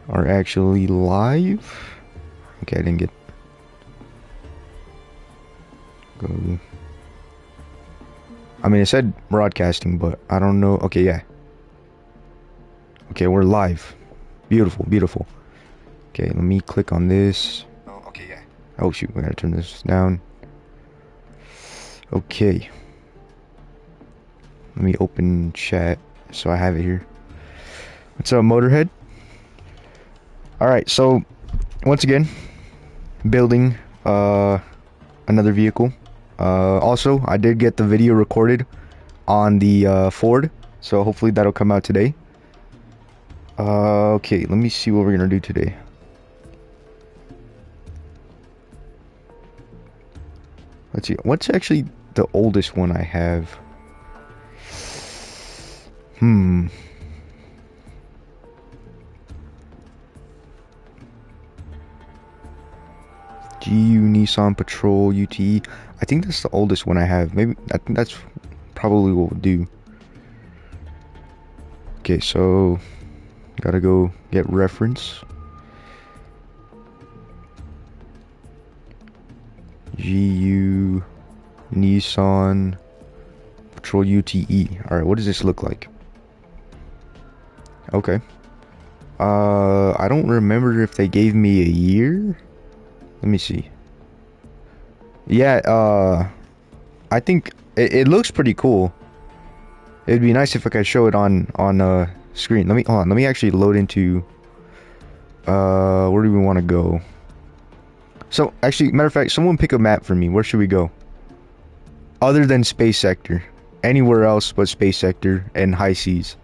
are actually live. Okay, I didn't get go. I mean, it said broadcasting, but I don't know. Okay, yeah. Okay, we're live. Beautiful, beautiful. Okay, let me click on this. Oh, okay, yeah. Oh shoot, we gotta turn this down. Okay. Let me open chat so I have it here. What's up, Motorhead? Alright, so once again, building another vehicle. Also, I did get the video recorded on the Ford, so hopefully that'll come out today. Okay, let me see what we're gonna do today. Let's see, what's actually the oldest one I have? GU Nissan Patrol UTE. I think that's the oldest one I have. Maybe, I think that's probably what we'll do. Okay, so gotta go get reference. GU Nissan Patrol UTE. Alright, what does this look like? Okay. I don't remember if they gave me a year. Let me see. Yeah, I think it looks pretty cool. It'd be nice if I could show it on screen. Hold on, let me actually load into where do we want to go? So, actually, matter of fact, someone pick a map for me. Where should we go? Other than space sector. Anywhere else but space sector and high seas.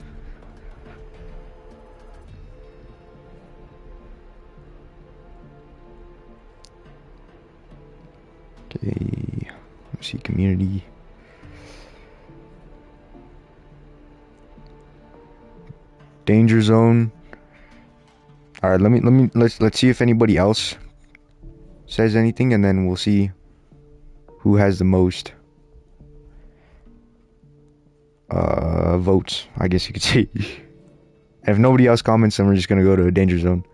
Okay, let's see, community. Danger zone. All right, let's see if anybody else says anything, and then we'll see who has the most votes, I guess you could say. And if nobody else comments, then we're just gonna go to a danger zone.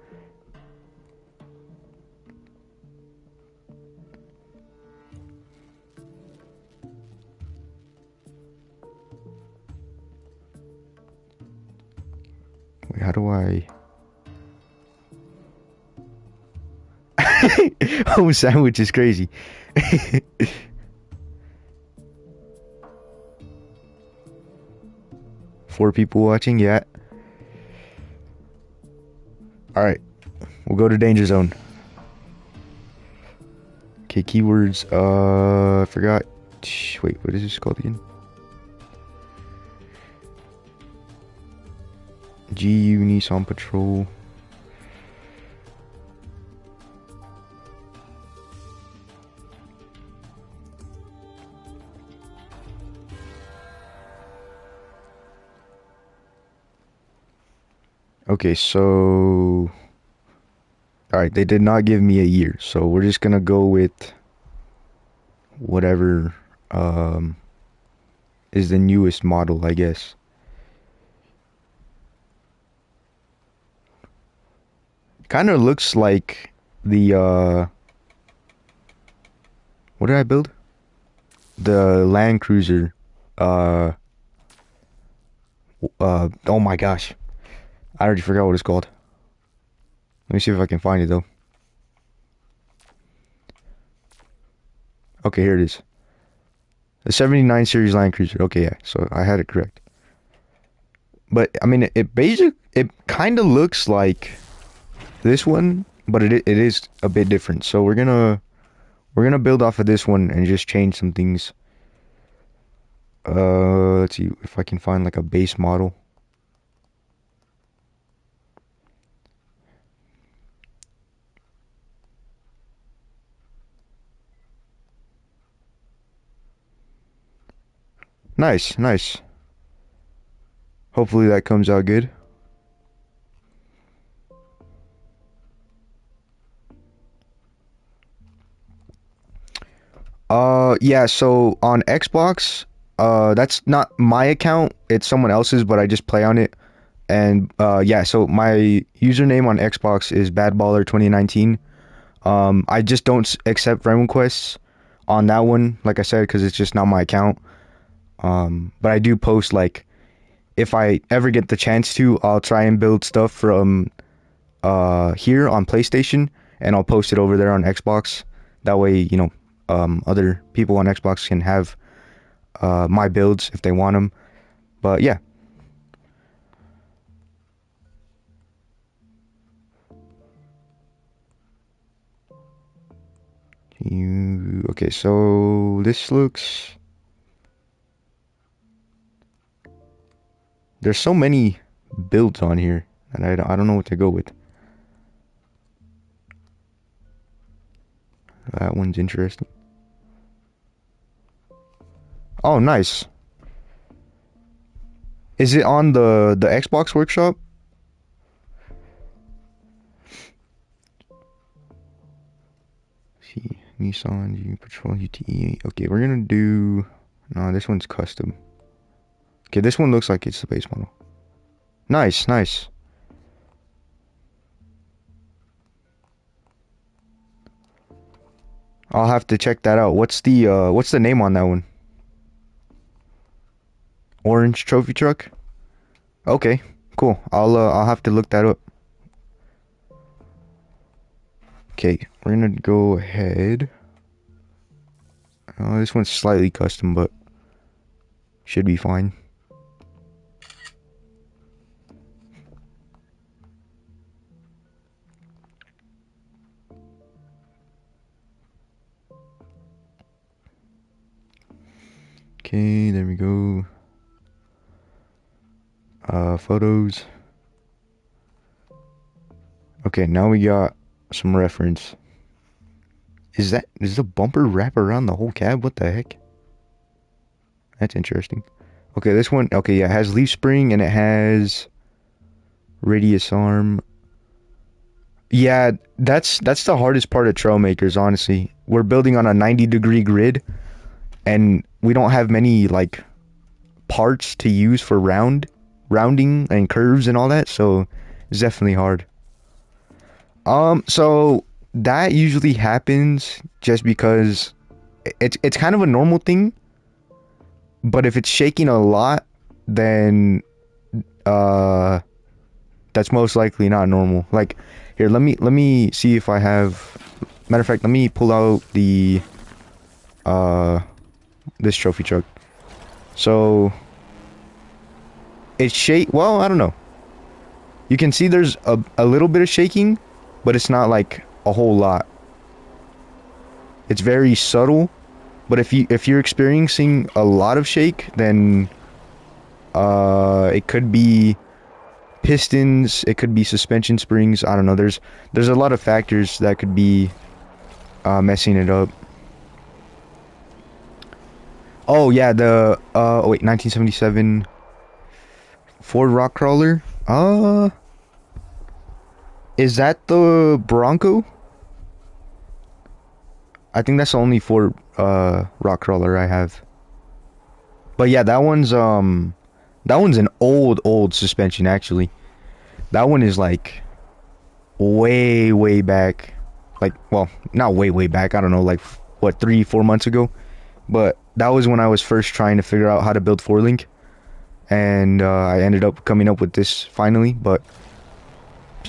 Wait, how do I? Oh, sandwich is crazy. 4 people watching, yeah. Alright, we'll go to danger zone. Okay, keywords, I forgot. Wait, what is this called again? GU Nissan Patrol. Okay, so alright, they did not give me a year, so we're just gonna go with whatever is the newest model, I guess. Kind of looks like the what did I build? The Land Cruiser. Oh my gosh, I already forgot what it's called. Let me see if I can find it though. Okay, here it is. The 79 series Land Cruiser. Okay, yeah, so I had it correct. But I mean, it kind of looks like this one, but it is a bit different. So we're gonna build off of this one and just change some things. Let's see if I can find like a base model. Nice, nice. Hopefully that comes out good. Yeah, so on Xbox, that's not my account, it's someone else's, but I just play on it. And yeah, so my username on Xbox is badballer2019. I just don't accept friend requests on that one, like I said, because it's just not my account. But I do post, like, if I ever get the chance to, I'll try and build stuff from here on PlayStation, and I'll post it over there on Xbox. That way, you know, other people on Xbox can have my builds if they want them. But yeah. Okay, so this looks... There's so many builds on here, and I don't know what to go with. That one's interesting. Oh, nice. Is it on the Xbox Workshop? See, Nissan, Patrol, UTE. Okay, we're gonna do... No, this one's custom. Okay, this one looks like it's the base model. Nice, nice. I'll have to check that out. What's the name on that one? Orange trophy truck? Okay, cool. I'll have to look that up. Okay, we're gonna go ahead. This one's slightly custom, but should be fine. Okay, there we go. Photos. Okay, now we got some reference. Is the bumper wrap around the whole cab? What the heck? That's interesting. Okay, this one, okay, yeah, it has leaf spring and it has radius arm. Yeah, that's the hardest part of Trailmakers, honestly. We're building on a 90-degree grid, and we don't have many, like, parts to use for rounding and curves and all that, so it's definitely hard. So that usually happens just because it's kind of a normal thing, but if it's shaking a lot, then that's most likely not normal. Like, here, let me see if I have... Matter of fact, let me pull out the this trophy truck. So it's well, I don't know. You can see there's a little bit of shaking, but it's not like a whole lot. It's very subtle, but if you're experiencing a lot of shake, then it could be pistons, it could be suspension springs. I don't know. There's a lot of factors that could be messing it up. Oh yeah, the oh wait, 1977 Ford rock crawler. Is that the Bronco? I think that's the only Ford rock crawler I have. But yeah, that one's an old suspension actually. That one is like way back. Like, well, not way back. I don't know, like what, 3-4 months ago. But that was when I was first trying to figure out how to build 4-link, and I ended up coming up with this finally. But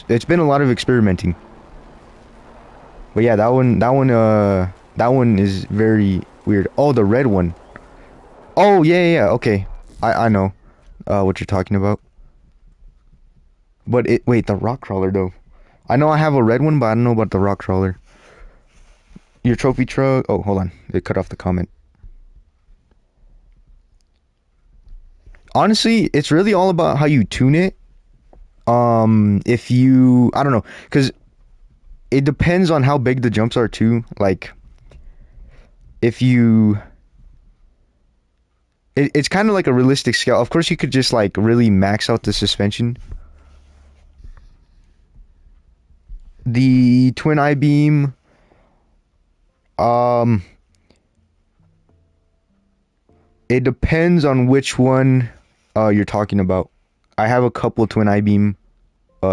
it's been a lot of experimenting. But yeah, that one is very weird. Oh, the red one. Oh yeah. Okay, I know what you're talking about. But wait, the rock crawler though. I know I have a red one, but I don't know about the rock crawler. Your trophy truck. Oh, hold on. They cut off the comment. Honestly, it's really all about how you tune it. If you, I don't know, because it depends on how big the jumps are too. Like, if you, it's kind of like a realistic scale. Of course, you could just like really max out the suspension. The twin I-beam, it depends on which one you're talking about. I have a couple twin I-beam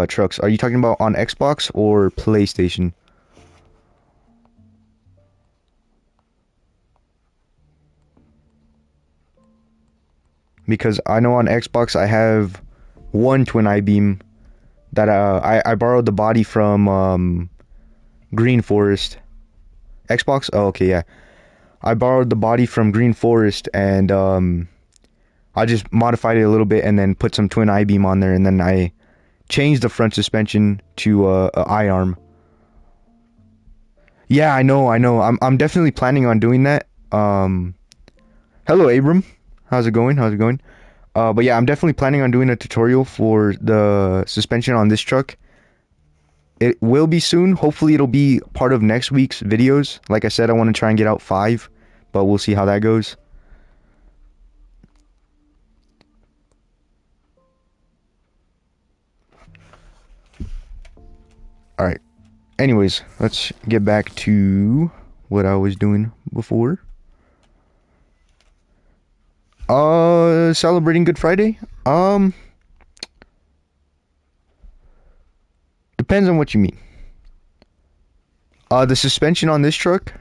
trucks. Are you talking about on Xbox or PlayStation? Because I know on Xbox I have one twin I-beam that I borrowed the body from Green Forest. Xbox? Oh, okay, yeah. I borrowed the body from Green Forest and I just modified it a little bit and then put some twin I-beam on there, and then I changed the front suspension to a I-arm. Yeah, I know, I know. I'm definitely planning on doing that. Hello, Abram. How's it going? How's it going? But yeah, I'm definitely planning on doing a tutorial for the suspension on this truck. It will be soon. Hopefully, it'll be part of next week's videos. Like I said, I want to try and get out 5, but we'll see how that goes. All right. Anyways, let's get back to what I was doing before. Celebrating Good Friday? Depends on what you mean. The suspension on this truck,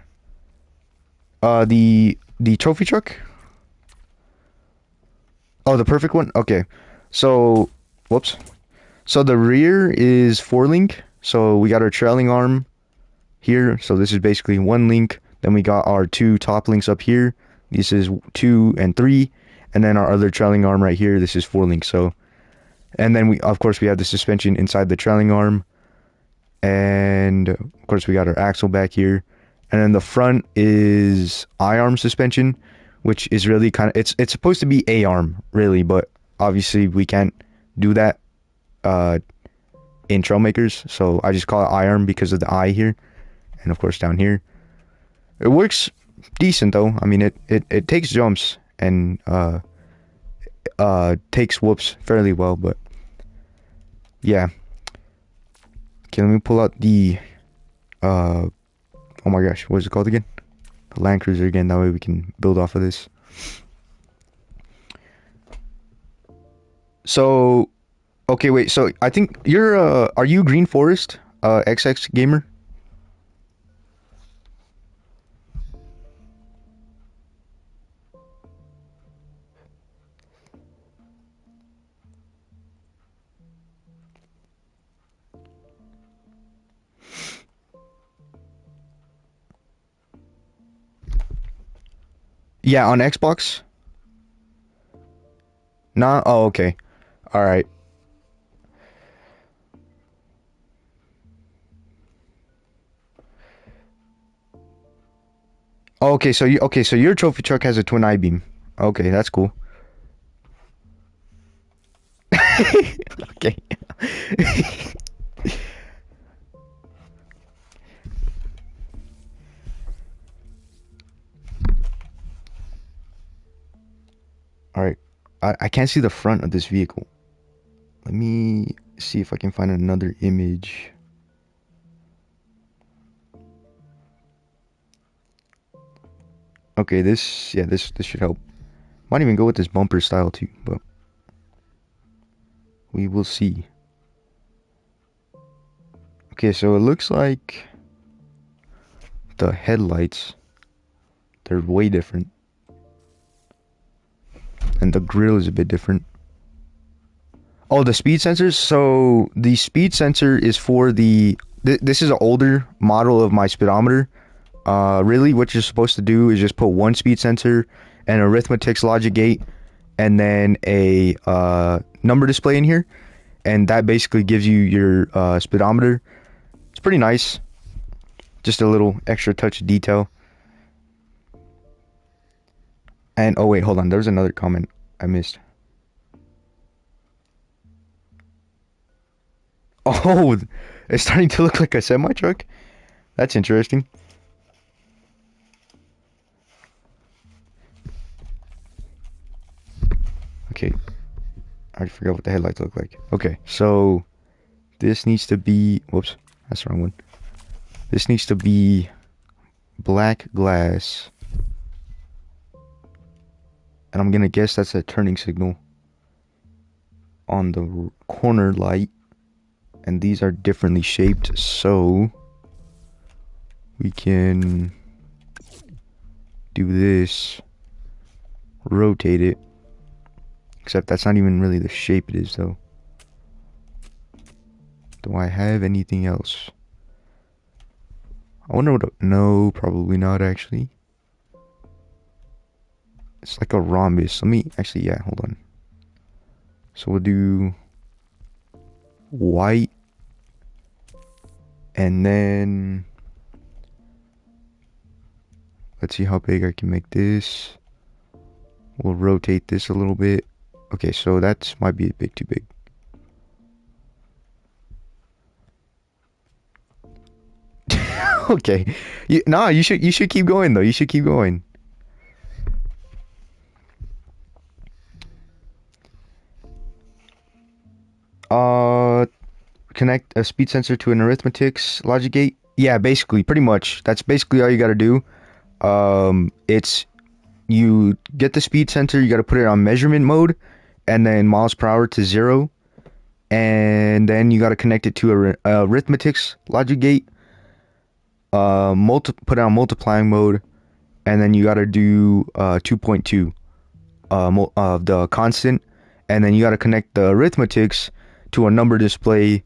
the trophy truck. Oh, the perfect one? Okay. So, whoops. So the rear is 4-link. So we got our trailing arm here. So this is basically 1 link. Then we got our 2 top links up here. This is 2 and 3. And then our other trailing arm right here. This is 4-link. So, and then we, of course, we have the suspension inside the trailing arm. And of course, we got our axle back here. And then the front is I-arm suspension, which is really kind of, it's supposed to be A-arm, really, but obviously we can't do that in Trailmakers, so I just call it I-arm because of the I here, and of course down here. It works decent though. I mean, it takes jumps and takes whoops fairly well, but yeah. Okay, let me pull out the oh my gosh, what is it called again? The Land Cruiser again, that way we can build off of this. So, okay, wait, so I think you're, are you Green Forest, XX Gamer? Yeah, on Xbox? Nah, oh, okay. Alright. Oh, okay, so so your trophy truck has a twin I-beam. Okay, that's cool. Okay. Alright. I can't see the front of this vehicle. Let me see if I can find another image. Okay, this, yeah, this should help. Might even go with this bumper style too, but we will see. Okay, so it looks like the headlights, they're way different. And the grill is a bit different. Oh, the speed sensors. So the speed sensor is for the this is an older model of my speedometer. Really what you're supposed to do is just put one speed sensor, an arithmetic logic gate, and then a number display in here, and that basically gives you your speedometer. It's pretty nice. Just a little extra touch of detail. And oh wait, hold on, there was another comment I missed. Oh, it's starting to look like a semi truck. That's interesting. Okay, I already forgot what the headlights look like. Okay, so this needs to be, whoops, that's the wrong one. This needs to be black glass. And I'm gonna guess that's a turning signal. on the corner light, and these are differently shaped, so we can do this, rotate it, except that's not even really the shape it is though. Do I have anything else? I wonder what, no, probably not actually. It's like a rhombus. Let me, actually, yeah, hold on. So we'll do white, and then let's see how big I can make this. We'll rotate this a little bit. Okay, so that might be a bit too big. Okay, you should keep going though. You should keep going. Connect a speed sensor to an arithmetics logic gate. Yeah, basically, pretty much. That's basically all you gotta do. It's you get the speed sensor, you gotta put it on measurement mode, and then miles per hour to 0, and then you gotta connect it to a arithmetics logic gate. Put it on multiplying mode, and then you gotta do 2.2 the constant, and then you gotta connect the arithmetics to a number display,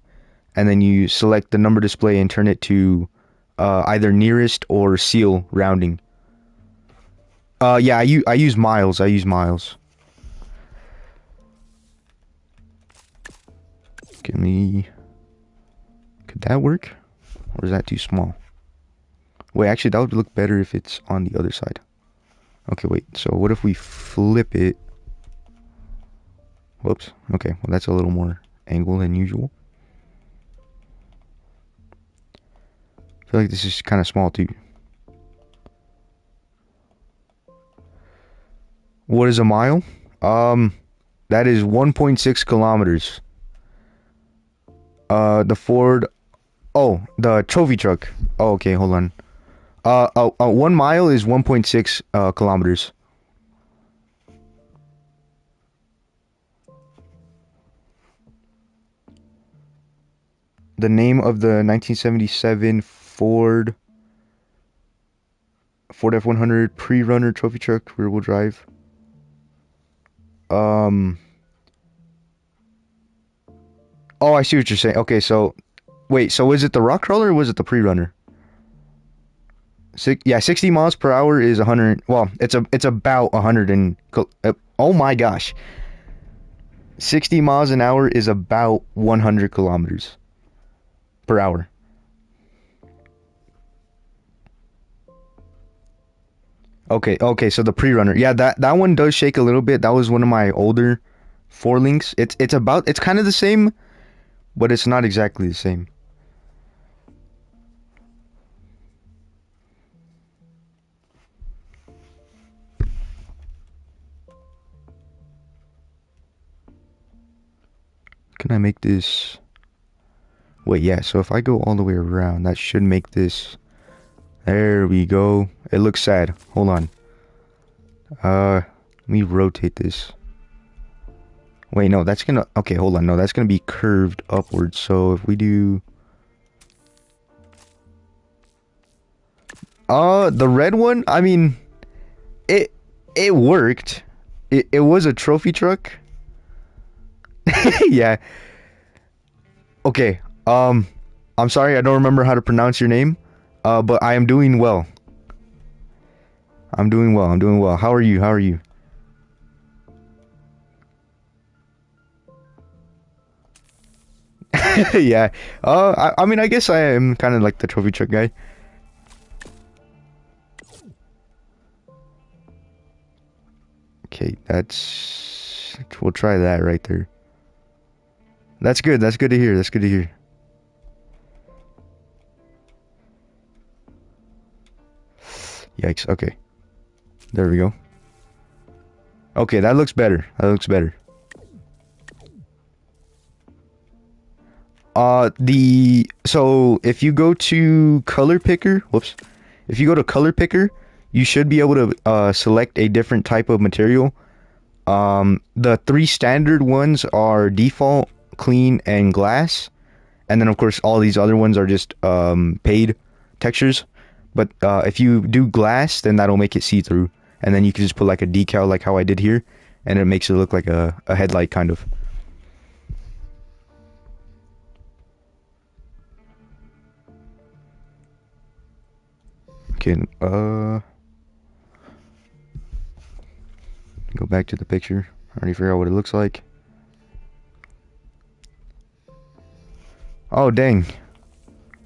and then you select the number display and turn it to either nearest or seal rounding. Yeah, I use miles. I use miles. Could that work? Or is that too small? Wait, actually, that would look better if it's on the other side. Okay, wait. So what if we flip it? Whoops. Okay, well, that's a little more angle than usual. I feel like this is kind of small too. What is a mile? That is 1.6 kilometers. The Ford. Oh, the trophy truck. Oh, okay, hold on. 1 mile is 1.6 kilometers. The name of the 1977 Ford F-100 pre-runner trophy truck, rear-wheel drive. Oh, I see what you're saying. Okay, so wait, so was it the rock crawler or was it the pre-runner? Yeah, 60 miles per hour is 100. Well, it's about 100 and oh my gosh. 60 miles an hour is about 100 kilometers per hour. Okay, so the pre-runner. Yeah, that one does shake a little bit. That was one of my older four links. It's kind of the same, but it's not exactly the same. Can I make this? Wait, yeah, so if I go all the way around, that should make this. There we go. It looks sad. Hold on. Let me rotate this. Wait, no, that's gonna... Okay, hold on. No, that's gonna be curved upwards. So if we do... the red one, I mean... It worked. It was a trophy truck. Yeah. Okay, I'm sorry, I don't remember how to pronounce your name. But I am doing well. I'm doing well. How are you? Yeah. I mean, I guess I am kind of like the trophy truck guy. Okay, we'll try that right there. That's good. That's good to hear. Yikes. Okay. There we go. Okay, that looks better. So if you go to color picker, if you go to color picker, you should be able to select a different type of material. The three standard ones are default, clean, and glass. And then of course all these other ones are just paid textures. But if you do glass, then that'll make it see-through. And then you can just put like a decal like how I did here, and it makes it look like a headlight kind of. Okay, go back to the picture. I already figured out what it looks like. Oh dang.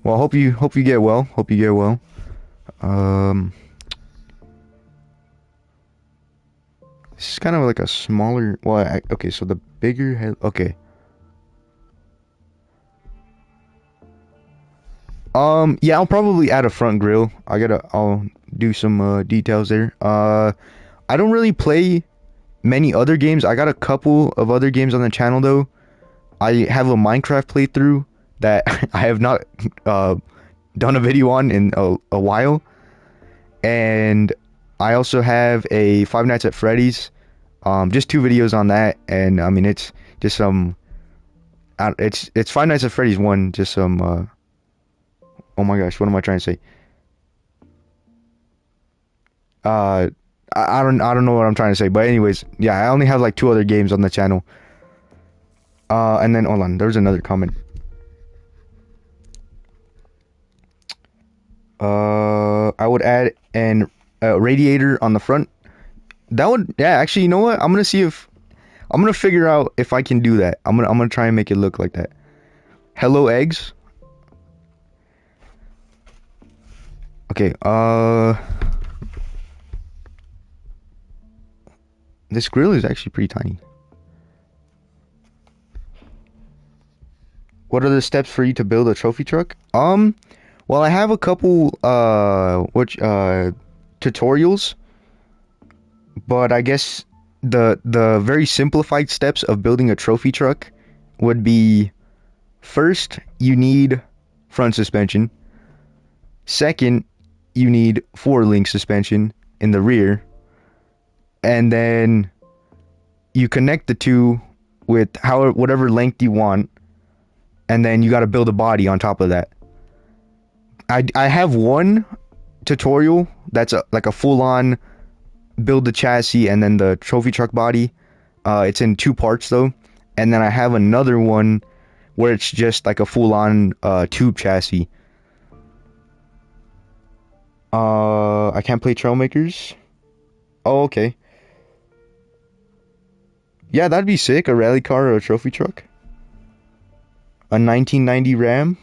Well, hope you get well. Hope you get well. This is kind of like a smaller. Well, okay. So the bigger head. Okay. Yeah, I'll probably add a front grille. I'll do some details there. I don't really play many other games. I got a couple of other games on the channel though. I have a Minecraft playthrough that I have not done a video on in a while, and I also have a Five Nights at Freddy's. Just 2 videos on that, and I mean it's just some. It's Five Nights at Freddy's 1, just some. Oh my gosh, what am I trying to say? I don't know what I'm trying to say, but anyways, yeah, I only have like 2 other games on the channel. And then hold on, there's another comment. I would add an radiator on the front. That would, yeah, actually, you know what? I'm gonna figure out if I can do that. I'm gonna try and make it look like that. Hello, eggs. Okay, this grill is actually pretty tiny. What are the steps for you to build a trophy truck? Well, I have a couple tutorials, but I guess the very simplified steps of building a trophy truck would be: first, you need front suspension. Second, you need 4-link suspension in the rear, and then you connect the two with whatever length you want, and then you got to build a body on top of that. I have one tutorial that's like a full-on build the chassis and then the trophy truck body. It's in 2 parts though, and then I have another one where it's just like a full-on tube chassis. I can't play Trailmakers. Oh, okay. Yeah, that'd be sick. A rally car or a trophy truck. A 1990 Ram.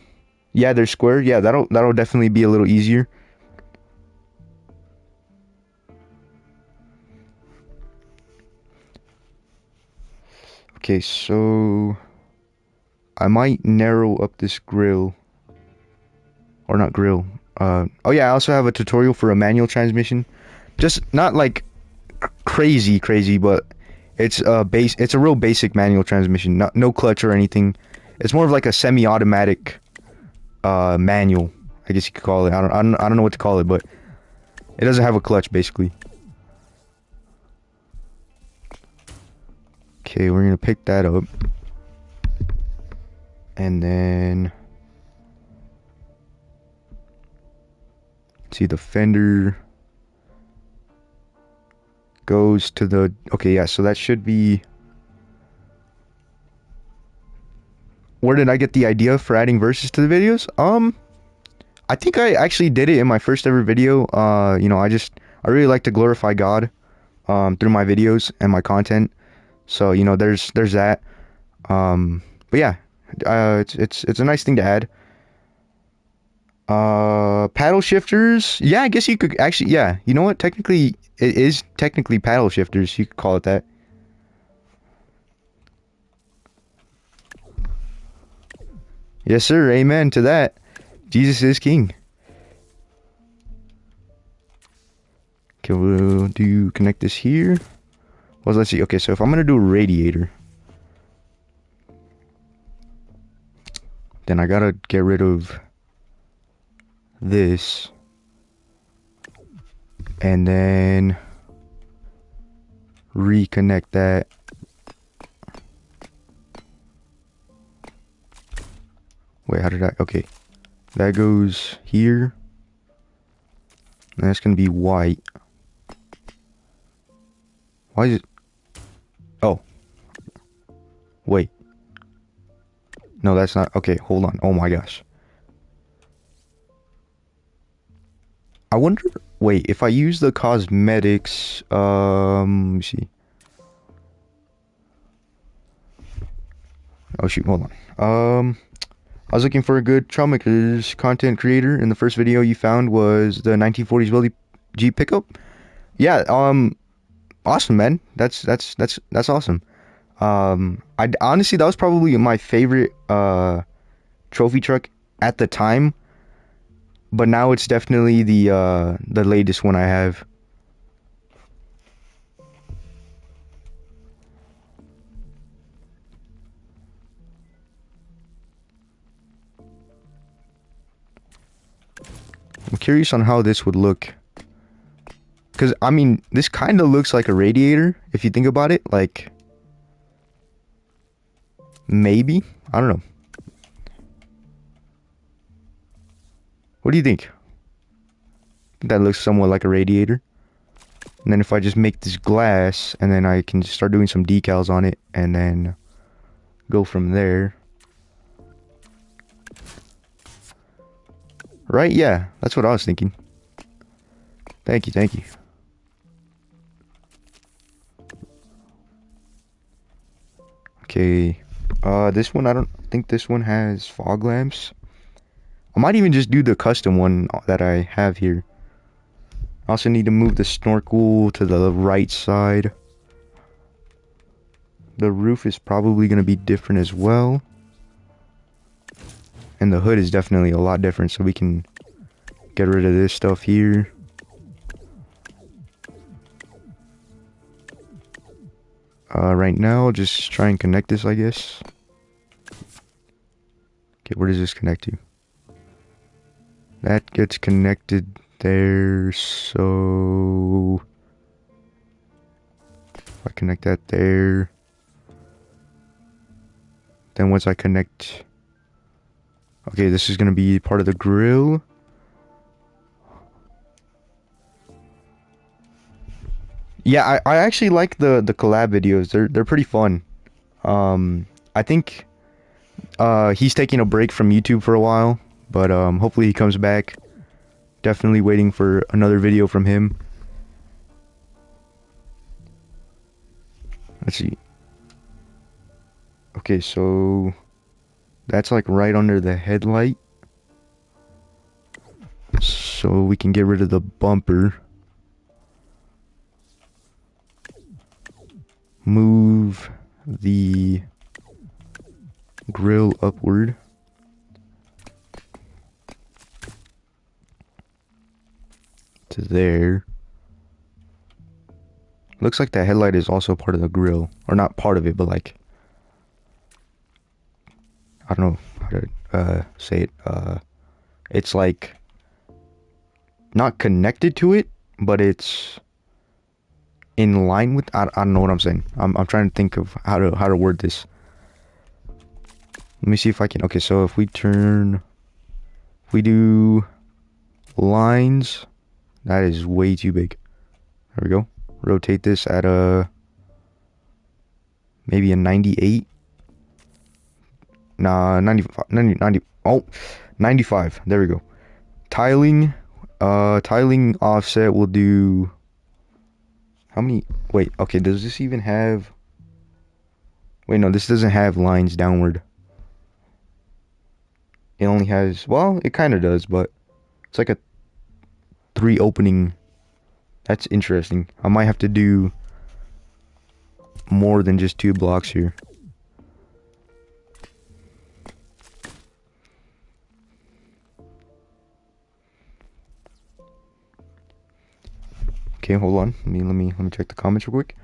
Yeah, they're square. Yeah, that'll definitely be a little easier. Okay, so I might narrow up this grill. Or not grill. Oh yeah, I also have a tutorial for a manual transmission. Just not like crazy, but it's a real basic manual transmission. No clutch or anything. It's more of like a semi-automatic manual, I guess you could call it. I don't know what to call it, but it doesn't have a clutch basically. Okay, we're gonna pick that up, and then see the fender goes to the, okay, yeah, so that should be, where did I get the idea for adding verses to the videos? I think I actually did it in my first ever video. You know, I really like to glorify God through my videos and my content. So, you know, there's that. But yeah, it's a nice thing to add. Paddle shifters. Yeah, I guess you could actually, yeah, you know what? Technically, it is technically paddle shifters. You could call it that. Yes, sir. Amen to that. Jesus is king. Okay, we'll connect this here. Well, let's see. Okay, so if I'm gonna do a radiator, then I gotta get rid of this, and then reconnect that. Wait, how did I? Okay, that goes here. And that's gonna be white. Why is it? Oh, wait. No, that's not. Okay, hold on. Oh my gosh. I wonder. Wait, if I use the cosmetics, let me see. Oh shoot, hold on. I was looking for a good Trailmakers content creator, and the first video you found was the 1940s Willie Jeep pickup. Yeah, awesome, man. That's awesome. I honestly, that was probably my favorite trophy truck at the time, but now it's definitely the latest one I have. I'm curious on how this would look. Because, I mean, this kind of looks like a radiator, if you think about it. Like, maybe? I don't know. What do you think? That looks somewhat like a radiator. And then if I just make this glass, and then I can start doing some decals on it, and then go from there. Right? Yeah, that's what I was thinking. Thank you, thank you. Okay, this one, I don't think this one has fog lamps. I might even just do the custom one that I have here. I also need to move the snorkel to the right side. The roof is probably going to be different as well. And the hood is definitely a lot different, so we can get rid of this stuff here. Right now, just try and connect this, I guess. Okay, where does this connect to? That gets connected there, so... if I connect that there... then once I connect... okay, this is going to be part of the grill. Yeah, I actually like the collab videos. They're pretty fun. I think he's taking a break from YouTube for a while, but hopefully he comes back. Definitely waiting for another video from him. Let's see. Okay, so that's like right under the headlight. So we can get rid of the bumper. Move the grill upward. To there. Looks like the headlight is also part of the grill. Or not part of it, but like... I don't know how to say it. It's like... not connected to it, but it's... in line with... I don't know what I'm saying. I'm trying to think of how to word this. Let me see if I can... okay, so if we turn... if we do... lines... that is way too big. There we go. Rotate this at a... maybe a 98. Nah, 90, oh, 95. There we go. Tiling. Tiling offset will do... how many... wait, okay, does this even have... wait, no, this doesn't have lines downward. It only has... well, it kind of does, but... it's like a 3 opening. That's interesting. I might have to do more than just 2 blocks here. Okay, hold on. Let me check the comments real quick.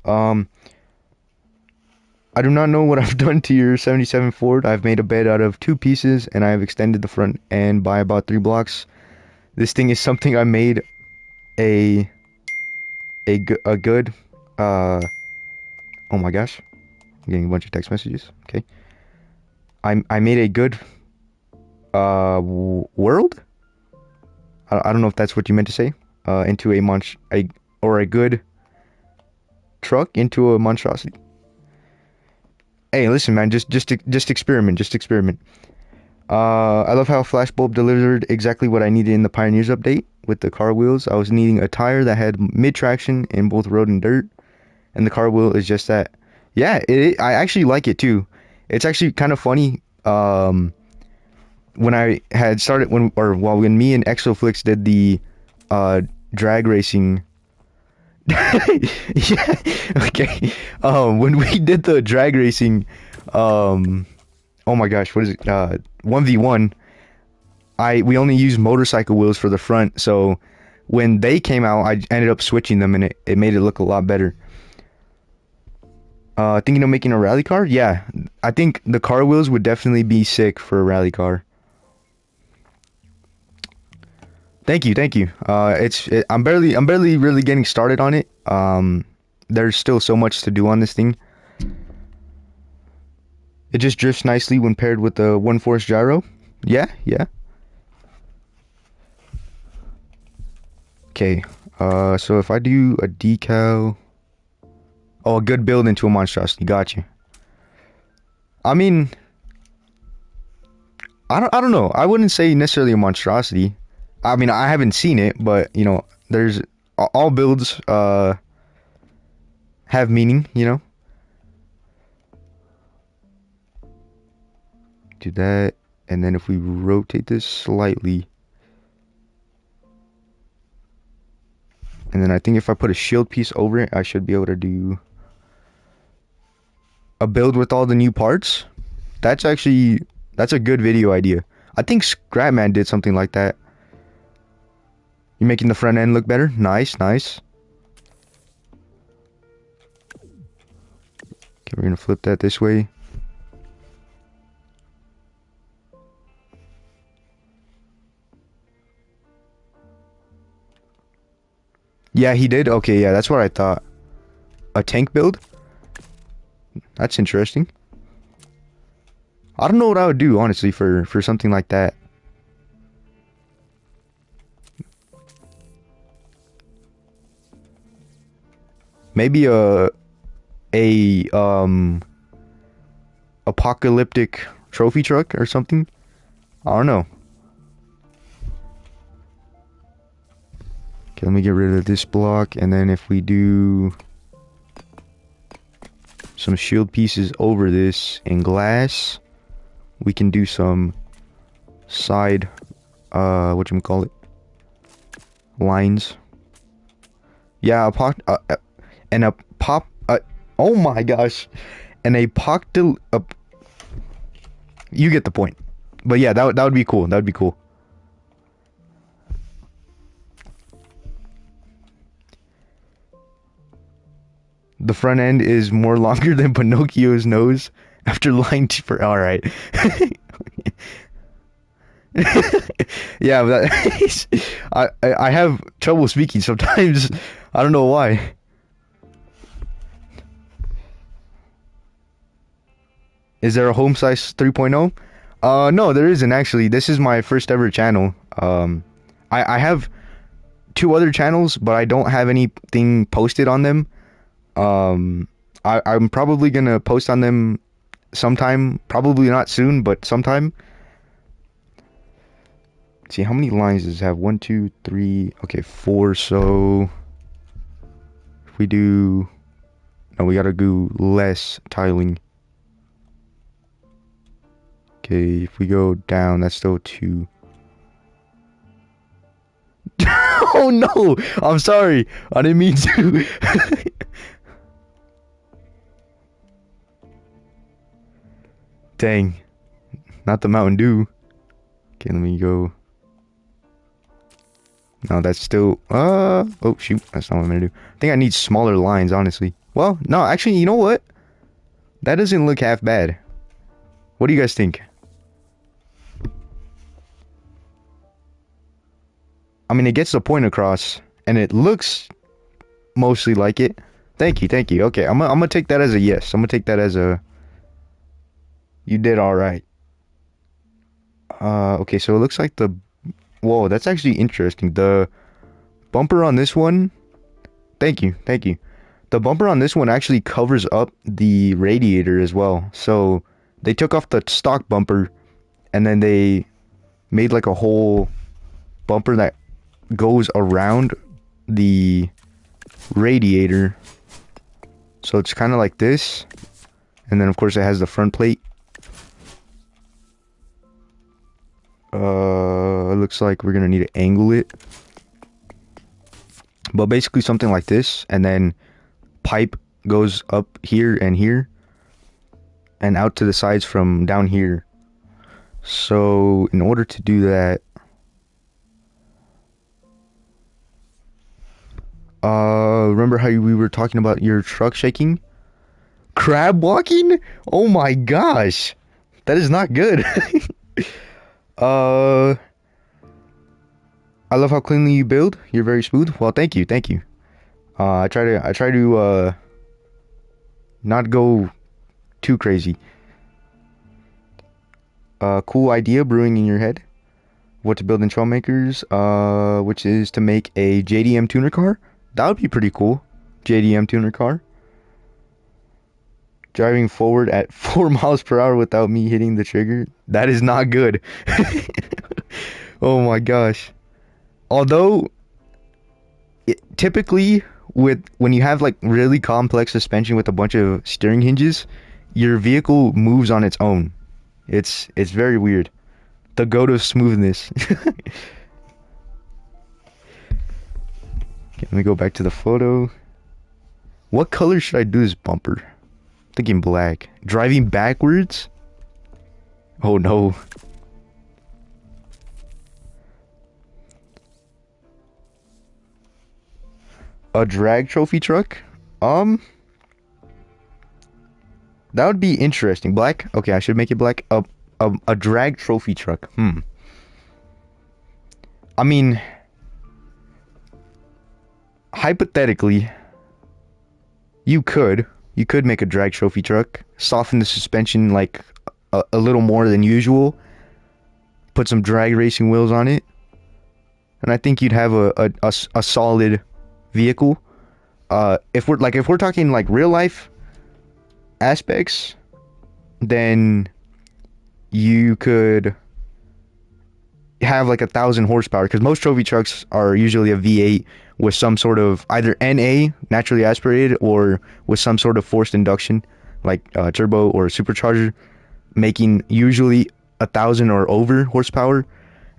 I do not know what I've done to your 77 Ford. I've made a bed out of 2 pieces and I have extended the front end by about 3 blocks. This thing is something I made a good Oh my gosh. I'm getting a bunch of text messages. Okay. I made a good world? I don't know if that's what you meant to say. Into a good truck into a monstrosity. Hey, listen, man, just experiment, just experiment. I love how Flashbulb delivered exactly what I needed in the Pioneers update with the car wheels. I was needing a tire that had mid traction in both road and dirt, and the car wheel is just that. Yeah, I actually like it too. It's actually kind of funny. When I had started when me and Exoflix did the drag racing. Yeah, okay. When we did the drag racing, oh my gosh, what is it? 1v1. We only used motorcycle wheels for the front, so when they came out, I ended up switching them, and it made it look a lot better. Thinking of making a rally car? Yeah, I think the car wheels would definitely be sick for a rally car. Thank you, thank you. I'm barely really getting started on it. There's still so much to do on this thing. It just drifts nicely when paired with the one force gyro. Yeah, yeah. Okay. So if I do a decal, oh, a good build into a monstrosity. Got you. I mean, I don't know. I wouldn't say necessarily a monstrosity. I mean, I haven't seen it, but you know, there's all builds have meaning, you know. Do that, and then if we rotate this slightly, and then I think if I put a shield piece over it, I should be able to do a build with all the new parts. That's a good video idea. I think Scrapman did something like that. You're making the front end look better? Nice, nice. Okay, we're gonna flip that this way. Yeah, he did? Okay, yeah, that's what I thought. A tank build? That's interesting. I don't know what I would do, honestly, for something like that. Maybe a apocalyptic trophy truck or something. I don't know. Okay, let me get rid of this block, and then if we do some shield pieces over this in glass, we can do some side whatchamacallit, lines. Yeah, and a pop oh my gosh, and a you get the point. But yeah, that would be cool. That would be cool. The front end is more longer than Pinocchio's nose after lying for. All right. Yeah, but I have trouble speaking sometimes. I don't know why. Is there a home size 3.0? No, there isn't actually. This is my first ever channel. I have two other channels, but I don't have anything posted on them. I'm probably gonna post on them sometime. Probably not soon, but sometime. Let's see, how many lines does it have? 1, 2, 3. Okay, 4. So if we do, no, we gotta do less tiling. Okay, if we go down, that's still 2. Oh no! I'm sorry. I didn't mean to. Dang. Not the Mountain Dew. Okay, let me go. No, that's still oh shoot, that's not what I'm gonna do. I think I need smaller lines, honestly. Well, no, actually, you know what? That doesn't look half bad. What do you guys think? I mean, it gets the point across, and it looks mostly like it. Thank you. Okay, I'm gonna take that as a yes. I'm gonna take that as a you did all right. Okay, so it looks like the whoa, that's actually interesting. The bumper on this one, thank you. The bumper on this one actually covers up the radiator as well. So they took off the stock bumper and then they made like a whole bumper that goes around the radiator. So it's kind of like this. And then of course it has the front plate. It looks like we're gonna need to angle it. But basically something like this, and then pipe goes up here and out to the sides from down here. So in order to do that, remember how we were talking about your truck shaking? Crab walking? Oh my gosh. That is not good. I love how cleanly you build. You're very smooth. Well, thank you. I try to not go too crazy. Cool idea brewing in your head. What to build in Trailmakers, which is to make a JDM tuner car. That would be pretty cool. JDM tuner car. Driving forward at 4 miles per hour without me hitting the trigger. That is not good. Oh my gosh. Although, typically, when you have like really complex suspension with a bunch of steering hinges, your vehicle moves on its own. It's very weird. The goat of smoothness. Okay, let me go back to the photo. What color should I do this bumper? Thinking black. Driving backwards? Oh no. A drag trophy truck? That would be interesting. Black? Okay, I should make it black. A drag trophy truck. I mean, hypothetically, you could make a drag trophy truck, soften the suspension like a little more than usual, put some drag racing wheels on it, and I think you'd have a solid vehicle. If we're talking like real life aspects, then you could have like 1,000 horsepower, because most trophy trucks are usually a V8 with some sort of either NA, naturally aspirated, or with some sort of forced induction like turbo or supercharger, making usually 1,000 or over horsepower,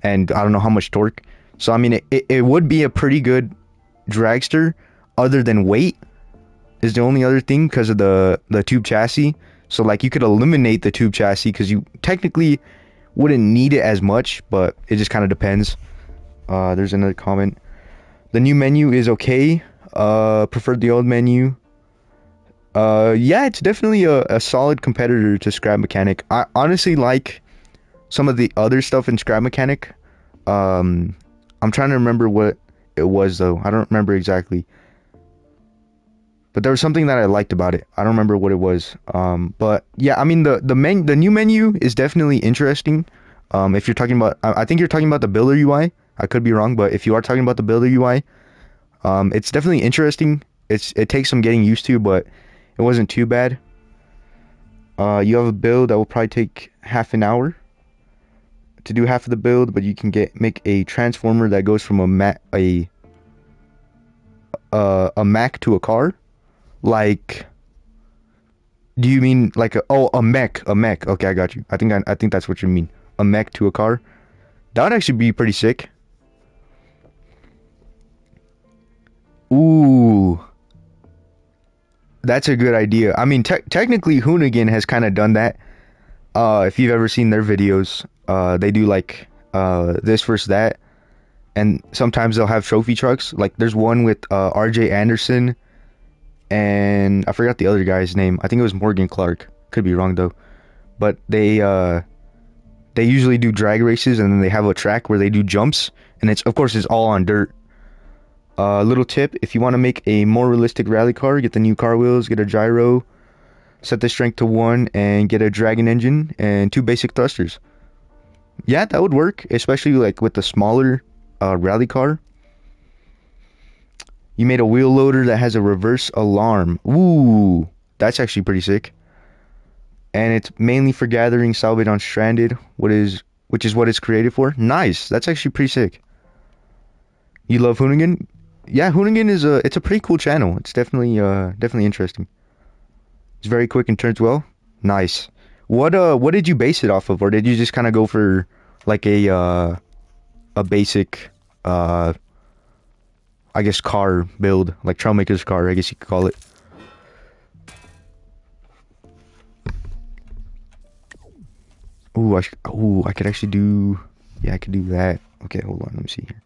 and I don't know how much torque. So I mean, it would be a pretty good dragster, other than weight is the only other thing, because of the tube chassis. So like you could eliminate the tube chassis because you technically wouldn't need it as much, but it just kind of depends. There's another comment. The new menu is okay. Preferred the old menu. Yeah, it's definitely a solid competitor to Scrap Mechanic. I honestly like some of the other stuff in Scrap Mechanic. I'm trying to remember what it was though. I don't remember exactly. But there was something that I liked about it. I don't remember what it was. But yeah, I mean the new menu is definitely interesting. If you're talking about, I think you're talking about the builder UI. I could be wrong, but if you are talking about the builder UI, it's definitely interesting. It takes some getting used to, but it wasn't too bad. You have a build that will probably take half an hour to do half of the build, but you can make a transformer that goes from a Mac to a car. Like, do you mean like a mech? A mech. Okay, I got you. I think that's what you mean. A mech to a car. That would actually be pretty sick. Ooh, that's a good idea. I mean, technically, Hoonigan has kind of done that. If you've ever seen their videos, they do like this versus that, and sometimes they'll have trophy trucks. Like, there's one with RJ Anderson, and I forgot the other guy's name. I think it was Morgan Clark. Could be wrong though. But they usually do drag races, and then they have a track where they do jumps, and of course it's all on dirt. Little tip, if you want to make a more realistic rally car, get the new car wheels, get a gyro, set the strength to 1, and get a dragon engine and 2 basic thrusters. Yeah, that would work, especially like with the smaller rally car. You made a wheel loader that has a reverse alarm. Ooh, that's actually pretty sick. And it's mainly for gathering salvage on stranded, which is what it's created for. Nice. That's actually pretty sick. You love Hoonigan? Yeah, Hoonigan is it's a pretty cool channel. It's definitely interesting. It's very quick and turns well. Nice. What did you base it off of, or did you just kind of go for like a basic I guess car build, like Trailmakers car, I guess you could call it. Ooh, I could actually do, yeah, I could do that. Okay, hold on, let me see here.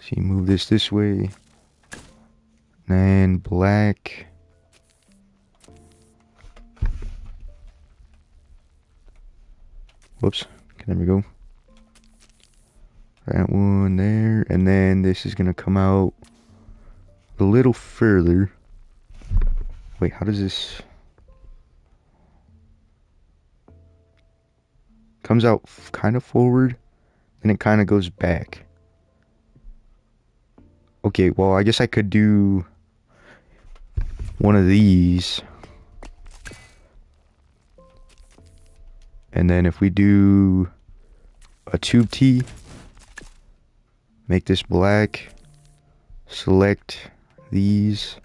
See, move this way. And black. Whoops. Okay, there we go. That one there. And then this is going to come out a little further. Wait, how does this... Comes out kind of forward. And it kind of goes back. Okay, well, I guess I could do one of these. And then if we do a tube T, make this black, select these.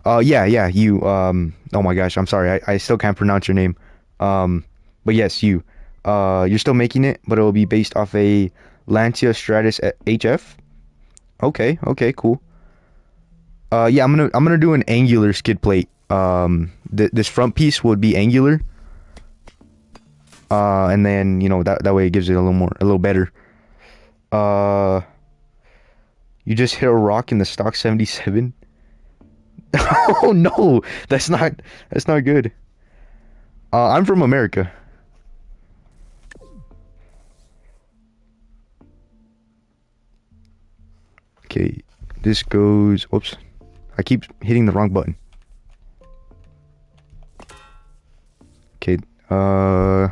Yeah, you, oh my gosh, I'm sorry, I still can't pronounce your name. But yes, you. You're still making it, but it will be based off a Lancia Stratus HF. Okay, cool. Yeah, I'm gonna do an angular skid plate. This front piece would be angular. And then, you know, that way it gives it a little better. You just hit a rock in the stock 77. Oh no, that's not good. I'm from America. Okay, this goes, whoops. I keep hitting the wrong button. Okay, oh,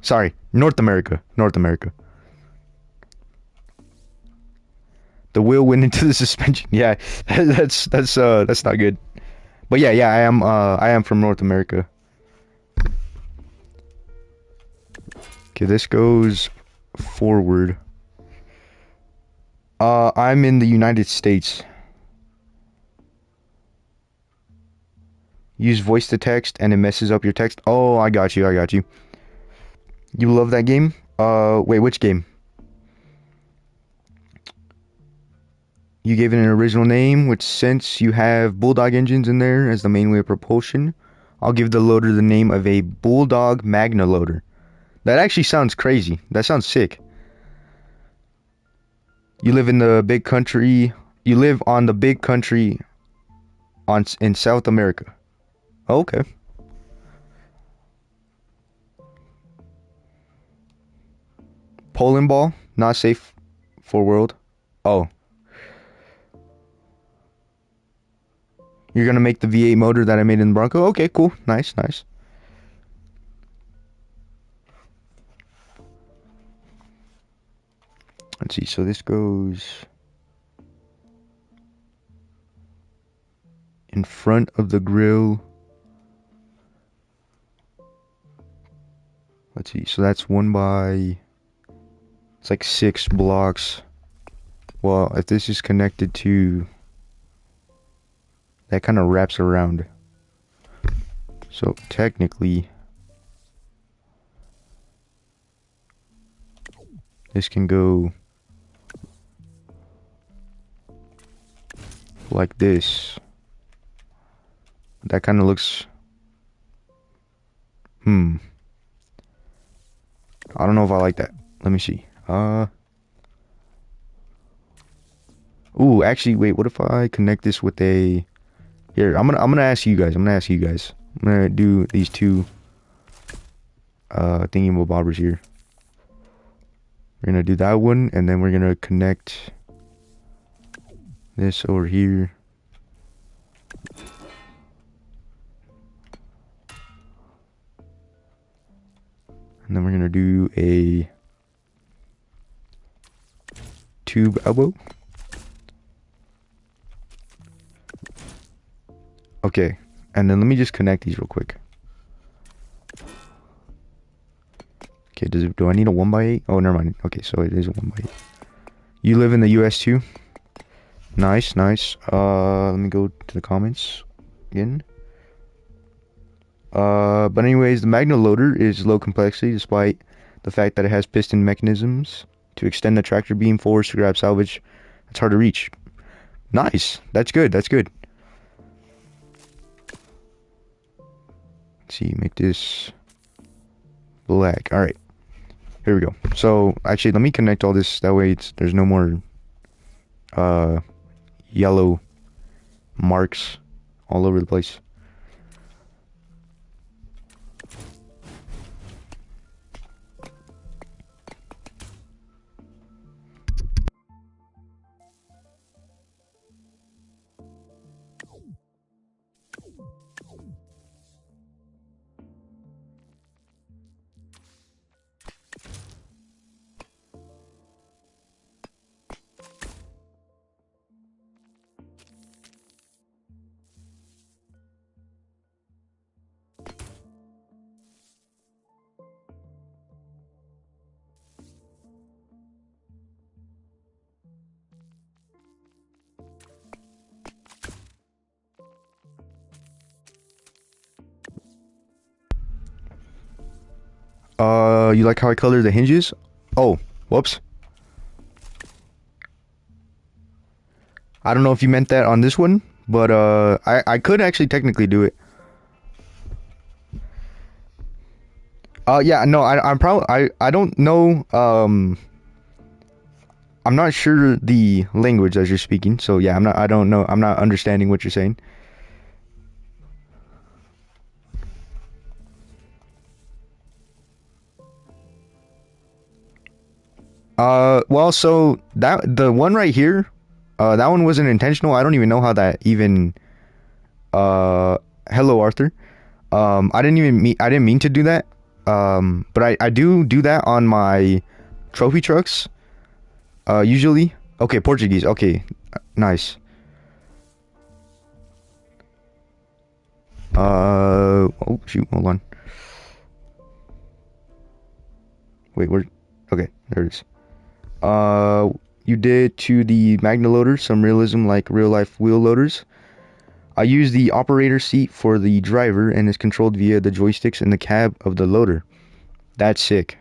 sorry. North America. The wheel went into the suspension. Yeah, that's not good. But yeah, I am from North America. Okay, this goes forward. I'm in the United States. Use voice to text and it messes up your text. Oh, I got you. You love that game? Wait, which game? You gave it an original name, which since you have Bulldog engines in there as the main way of propulsion, I'll give the loader the name of a Bulldog Magna loader. That actually sounds crazy. That sounds sick. You live in the big country. You live on the big country in South America. Okay. Polling ball, not safe for world. Oh. You're gonna make the V8 motor that I made in the Bronco? Okay, cool. Nice. Let's see, so this goes in front of the grill. Let's see, so that's it's like 6 blocks. Well, if this is connected to, that kind of wraps around. So technically, this can go like this. That kind of looks, I don't know if I like that. Let me see. Ooh, actually, wait. What if I connect this with a? Here, I'm gonna ask you guys. I'm gonna do these two thingy-bobbers here. We're gonna do that one, and then we're gonna connect this over here. And then we're gonna do a tube elbow. Okay, and then let me just connect these real quick. Okay, do I need a 1x8? Oh, never mind. Okay, so it is a 1x8. You live in the US too? Nice, nice. Let me go to the comments again. But anyways, the Magna loader is low complexity despite the fact that it has piston mechanisms to extend the tractor beam forwards to grab salvage. It's hard to reach. Nice. That's good. That's good. Let's see, make this black. All right. Here we go. So, actually, let me connect all this. That way, there's no more yellow marks all over the place. You like how I color the hinges? Oh, whoops. I don't know if you meant that on this one, but I could actually technically do it. Yeah, no, I'm probably I don't know. I'm not sure the language that you're speaking, so yeah, I don't know. I'm not understanding what you're saying. Well, so the one right here, that one wasn't intentional. I don't even know how that even. Hello, Arthur. I didn't mean to do that. But I do that on my trophy trucks. Usually. Okay, Portuguese. Okay, nice. Oh shoot, hold on. Wait, where? Okay, there it is. You did to the Magna loader some realism like real life wheel loaders. I use the operator seat for the driver and is controlled via the joysticks in the cab of the loader. That's sick.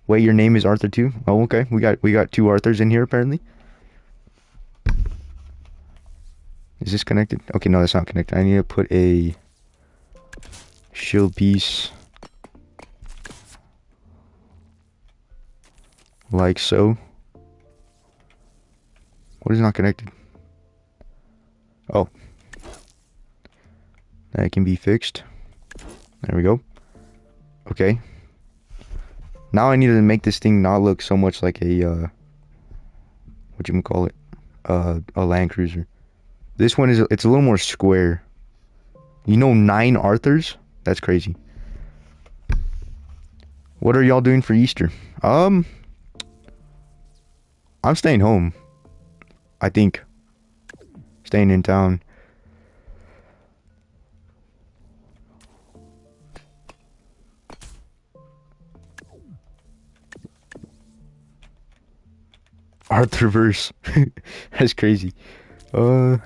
Wait, your name is Arthur too? Oh, okay. We got two Arthurs in here apparently. Is this connected? Okay, no, that's not connected. I need to put a shield piece like so. What is not connected? Oh. That can be fixed. There we go. Okay. Now I need to make this thing not look so much like a whatchamacallit? A Land Cruiser. This one it's a little more square. You know, 9 Arthurs? That's crazy. What are y'all doing for Easter? I'm staying home. I think. Staying in town. Arthurverse. That's crazy. Okay,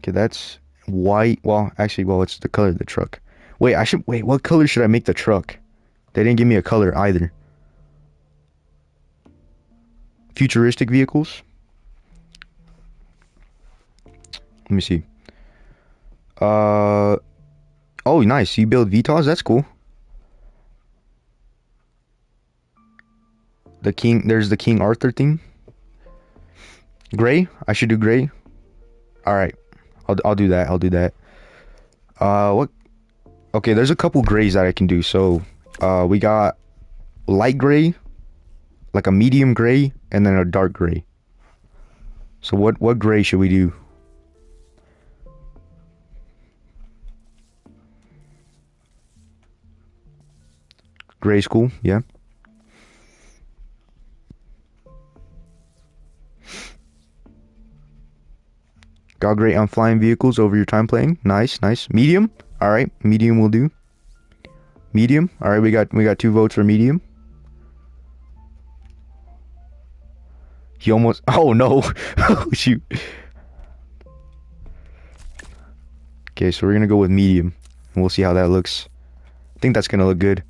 that's white. Well, actually, it's the color of the truck. Wait, what color should I make the truck? They didn't give me a color either. Futuristic vehicles. Let me see. Oh, nice. You build VTOLs? That's cool. There's the King Arthur thing. Gray? I should do gray. All right. I'll do that. I'll do that. What? Okay, there's a couple grays that I can do. So, we got light gray, like a medium gray, and then a dark gray. So what gray should we do? Gray's cool, yeah. Got great on flying vehicles over your time playing. Nice, nice. Medium? Alright, medium will do. Medium? Alright, we got 2 votes for medium. He almost oh no. Oh shoot. Okay, so we're gonna go with medium. And we'll see how that looks. I think that's gonna look good.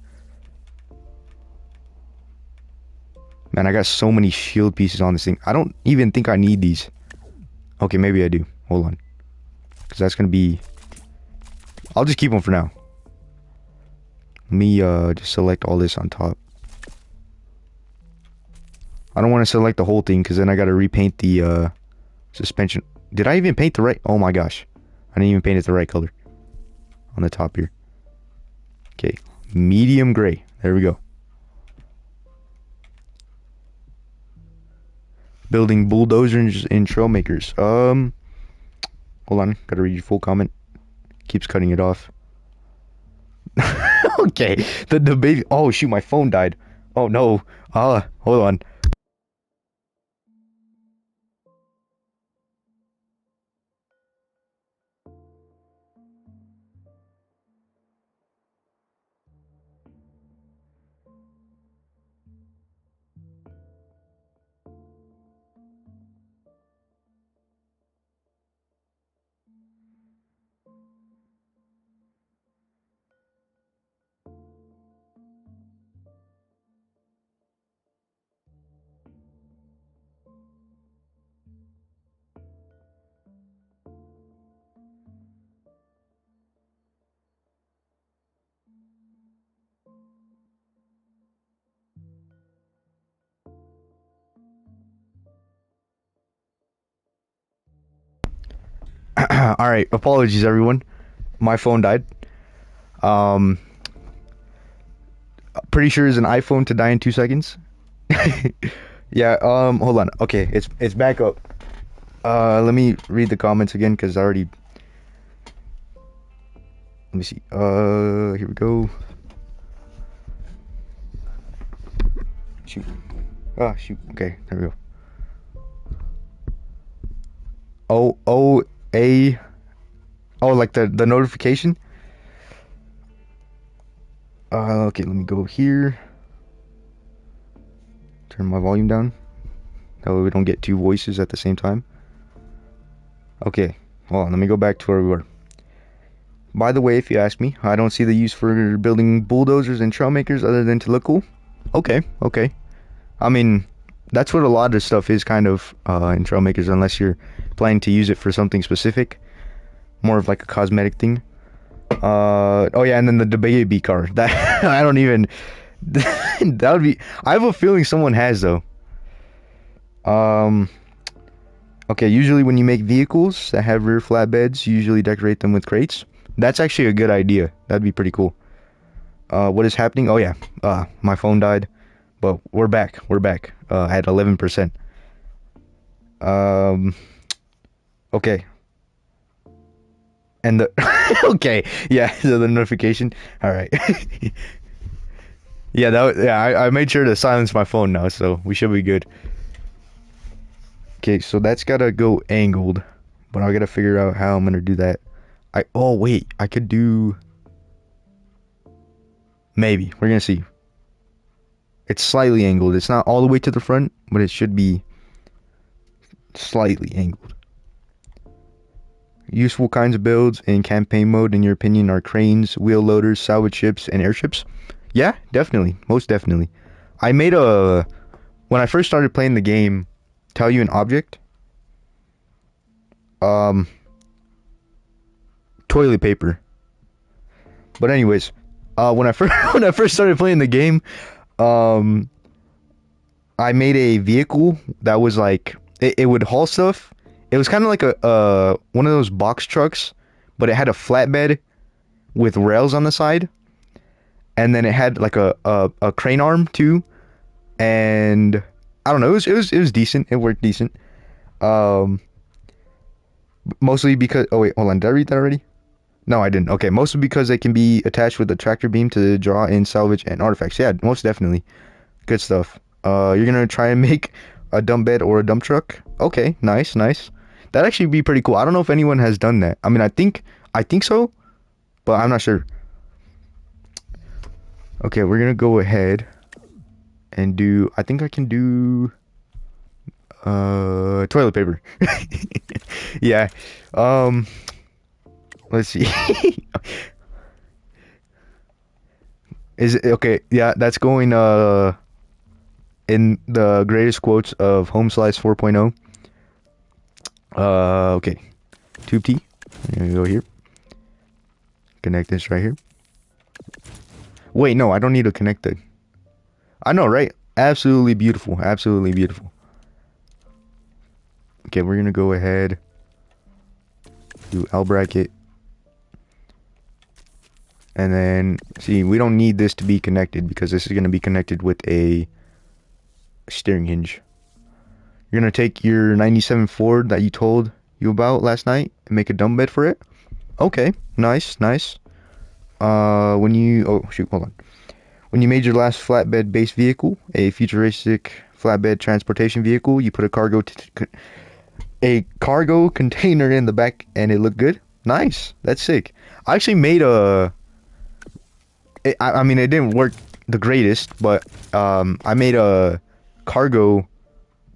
Man, I got so many shield pieces on this thing. I don't even think I need these. Okay, maybe I do. Hold on. Because that's going to be... I'll just keep them for now. Let me just select all this on top. I don't want to select the whole thing because then I got to repaint the suspension. Did I even paint the right... Oh my gosh. I didn't even paint it the right color. On the top here. Okay. Medium gray. There we go. Building bulldozers in Trailmakers. Hold on. Gotta read your full comment. Keeps cutting it off. Okay. The baby. Oh shoot, my phone died. Oh no. Hold on. All right. Apologies, everyone. My phone died. Pretty sure it's an iPhone to die in 2 seconds. Yeah. Hold on. Okay. It's back up. Let me read the comments again because I already. Let me see. Here we go. Shoot. Ah, shoot. Okay, there we go. A. Oh, like the notification. Okay. Let me go here. Turn my volume down. That way we don't get 2 voices at the same time. Okay. Hold on. Let me go back to where we were. By the way, if you ask me, I don't see the use for building bulldozers and Trailmakers other than to look cool. Okay. Okay. I mean, that's what a lot of stuff is kind of in Trailmakers, unless you're planning to use it for something specific. More of like a cosmetic thing. Oh yeah, and then the baby car. That I don't even. That would be. I have a feeling someone has though. Okay. Usually when you make vehicles that have rear flatbeds, you usually decorate them with crates. That's actually a good idea. That'd be pretty cool. What is happening? Oh yeah. My phone died. But we're back. We're back. At 11%. Okay. And the okay, yeah, so the notification. All right. Yeah, I made sure to silence my phone now, so we should be good. Okay, so that's gotta go angled, but I gotta figure out how I'm gonna do that. Oh wait, I could do. Maybe we're gonna see. It's slightly angled. It's not all the way to the front, but it should be slightly angled. Useful kinds of builds in campaign mode, in your opinion, are cranes, wheel loaders, salvage ships, and airships? Yeah, definitely. Most definitely. I made when I first started playing the game, tell you an object. Toilet paper. But anyways, when I first started playing the game, I made a vehicle that was like, it would haul stuff, It was kind of like a one of those box trucks, but it had a flatbed with rails on the side, and then it had like a crane arm too. And I don't know, it was decent. It worked decent. Um, Mostly because, oh wait, hold on, did I read that already? No, I didn't. Okay, mostly because they can be attached with a tractor beam to draw in salvage and artifacts. Yeah, most definitely. Good stuff. You're gonna try and make a dump bed or a dump truck? Okay, nice, nice. That'd actually be pretty cool. I don't know if anyone has done that. I mean, I think so, but I'm not sure. Okay, we're gonna go ahead and do, I think I can do toilet paper. Yeah. Um, let's see. Is it okay? Yeah, that's going in the greatest quotes of Home Slice 4.0. Okay. Tube T. I'm gonna go here. Connect this right here. Wait, no, I don't need to connect it. I know, right? Absolutely beautiful. Absolutely beautiful. Okay, we're gonna go ahead. Do L bracket. And then, see, we don't need this to be connected because this is gonna be connected with a steering hinge. You're gonna take your 97 Ford that you told you about last night and make a dump bed for it. Okay, nice, nice. When you, oh shoot, hold on. When you made your last flatbed based vehicle, a futuristic flatbed transportation vehicle, you put a cargo container in the back and it looked good. Nice, that's sick. I actually made I mean, it didn't work the greatest, but I made a cargo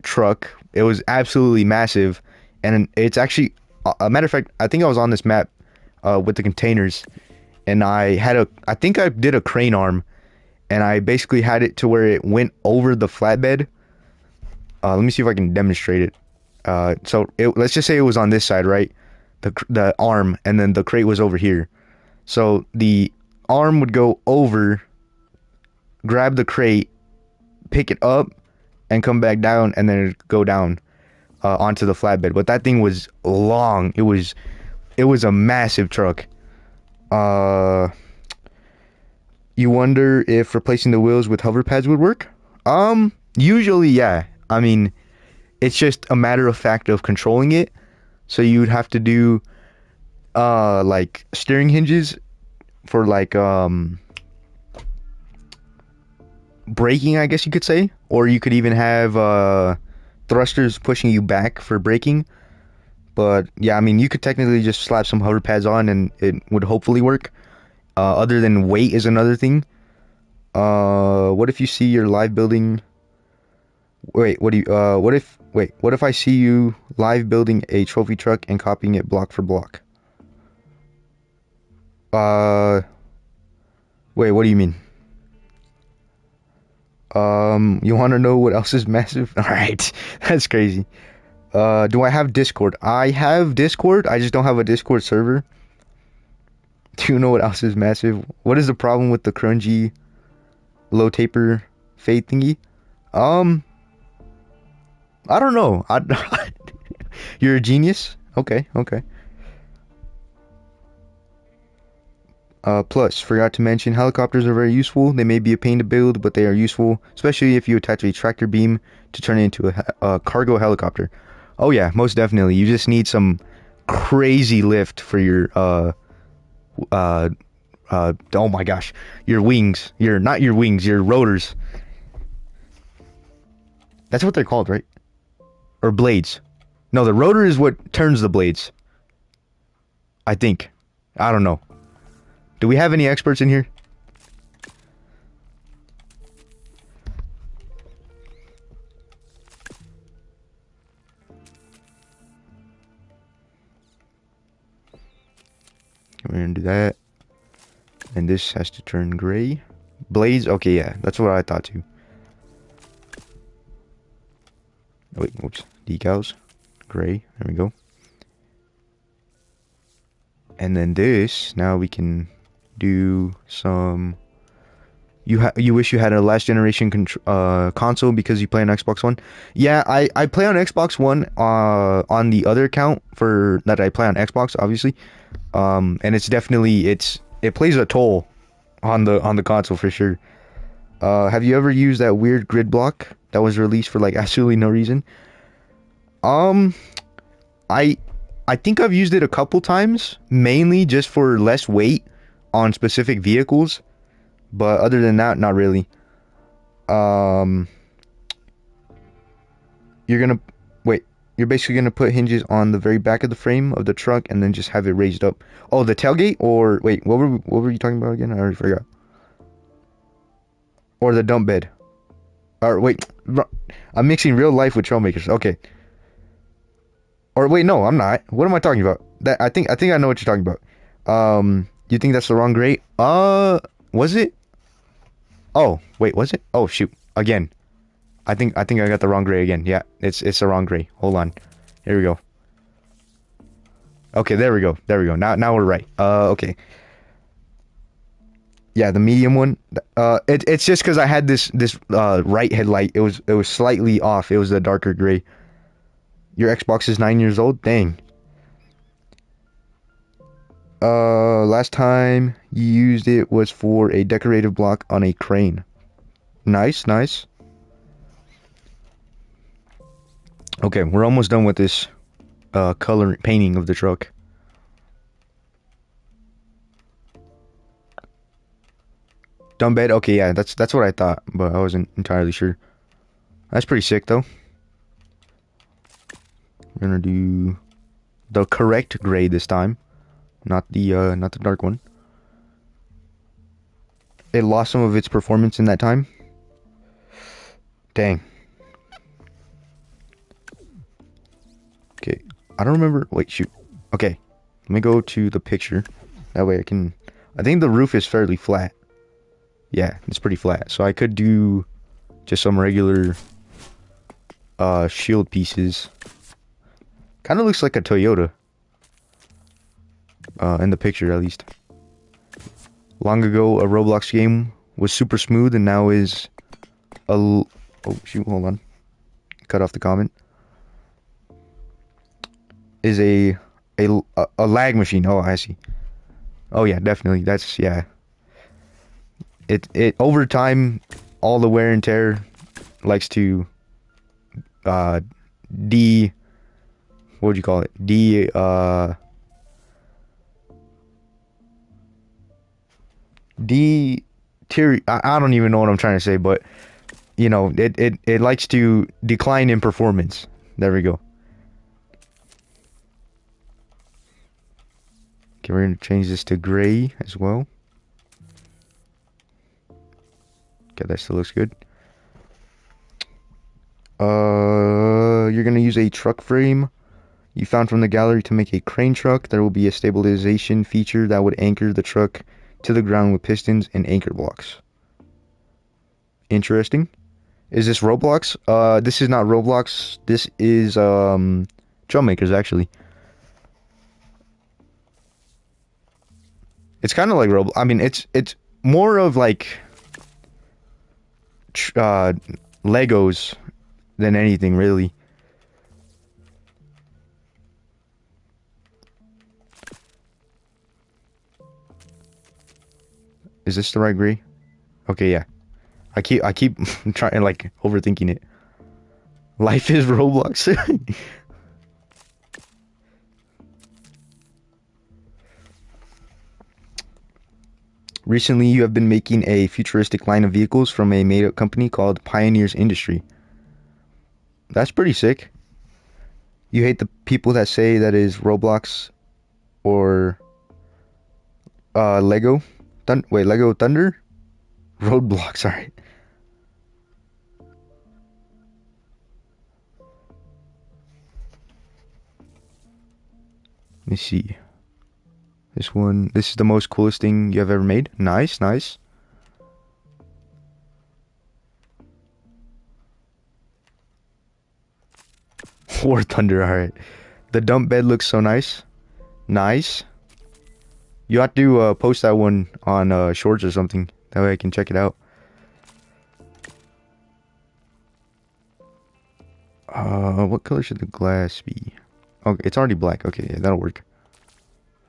truck. It was absolutely massive, and it's actually a matter of fact. I think I was on this map with the containers, and I think I did a crane arm, and I basically had it to where it went over the flatbed. Let me see if I can demonstrate it. Let's just say it was on this side, right? The arm, and then the crate was over here. So the arm would go over, grab the crate, pick it up, and come back down, and then it'd go down onto the flatbed. But that thing was long. It was a massive truck. Uh, you wonder if replacing the wheels with hover pads would work? Usually, yeah. I mean, it's just a matter of fact of controlling it. So you'd have to do like steering hinges for like braking, I guess you could say, or you could even have thrusters pushing you back for braking. But yeah, I mean, you could technically just slap some hover pads on and it would hopefully work. Other than weight is another thing. What if you see your live building? Wait, what do you? What if? Wait, what if I see you live building a trophy truck and copying it block for block? Uh, Wait, what do you mean? You want to know what else is massive? All right, that's crazy. Do I have Discord? I have Discord. I just don't have a Discord server. Do you know what else is massive? What is the problem with the crunchy low taper fade thingy? Um, I don't know. You're a genius. Okay, okay. Plus, forgot to mention, helicopters are very useful. They may be a pain to build, but they are useful, especially if you attach a tractor beam to turn it into a cargo helicopter. Oh yeah, most definitely. You just need some crazy lift for your oh my gosh, your wings. Not your wings, your rotors. That's what they're called, right? Or blades. No, the rotor is what turns the blades. I think. I don't know. Do we have any experts in here? We're gonna do that. And this has to turn gray. Blades? Okay, yeah. That's what I thought too. Wait, whoops. Decals. Gray. There we go. And then this, now we can do some You wish you had a last generation console because you play on Xbox One. Yeah, I play on Xbox One on the other account for that I play on Xbox, obviously. And it's definitely it plays a toll on the console for sure. Have you ever used that weird grid block that was released for like absolutely no reason? Um, I I think I've used it a couple times, mainly just for less weight on specific vehicles, but other than that, not really. Um, you're gonna wait. You're basically gonna put hinges on the very back of the frame of the truck and then just have it raised up. Oh, the tailgate, or wait, what were you talking about again? I already forgot. Or the dump bed. Or wait, I'm mixing real life with Trailmakers. Okay. Or wait, no, I'm not. What am I talking about? That I think I know what you're talking about. You think that's the wrong grade? Was it? Oh, wait, was it? Oh shoot. Again. I think I got the wrong gray again. Yeah, it's the wrong gray. Hold on. Here we go. Okay, there we go. There we go. Now we're right. Okay. Yeah, the medium one. It's just because I had this right headlight. It was slightly off. It was the darker gray. Your Xbox is 9 years old. Dang. Last time you used it was for a decorative block on a crane. Nice, nice. Okay, we're almost done with this color painting of the truck. Dumb bed. Okay, yeah, that's what I thought, but I wasn't entirely sure. That's pretty sick though. We're gonna do the correct gray this time, not the dark one. It lost some of its performance in that time. Dang. Okay, I don't remember. Wait, shoot. Okay, let me go to the picture. That way I can. I think the roof is fairly flat. Yeah, it's pretty flat. So I could do just some regular shield pieces. Kind of looks like a Toyota. In the picture, at least. Long ago, a Roblox game was super smooth, and now is oh shoot, hold on. Cut off the comment. Is a lag machine. Oh, I see. Oh yeah, definitely. That's yeah. It over time, all the wear and tear likes to de what would you call it? I don't even know what I'm trying to say, but you know, it likes to decline in performance. There we go. Okay, we're gonna change this to gray as well. Okay, that still looks good. You're gonna use a truck frame you found from the gallery to make a crane truck. There will be a stabilization feature that would anchor the truck to the ground with pistons and anchor blocks. Interesting. Is this Roblox? This is not Roblox. This is Trailmakers actually. It's kind of like Roblox. I mean, it's more of like Legos than anything really. Is this the right gray? Okay, yeah. I keep trying like overthinking it. Life is Roblox. Recently, you have been making a futuristic line of vehicles from a made-up company called Pioneers Industry. That's pretty sick. You hate the people that say that is Roblox or Lego? Wait, Lego Thunder? Roadblock, sorry. Let me see. This is the most coolest thing you have ever made. Nice, nice. War Thunder, alright. The dump bed looks so nice. Nice. You have to post that one on Shorts or something. That way I can check it out. What color should the glass be? Okay, it's already black. Okay, yeah, that'll work.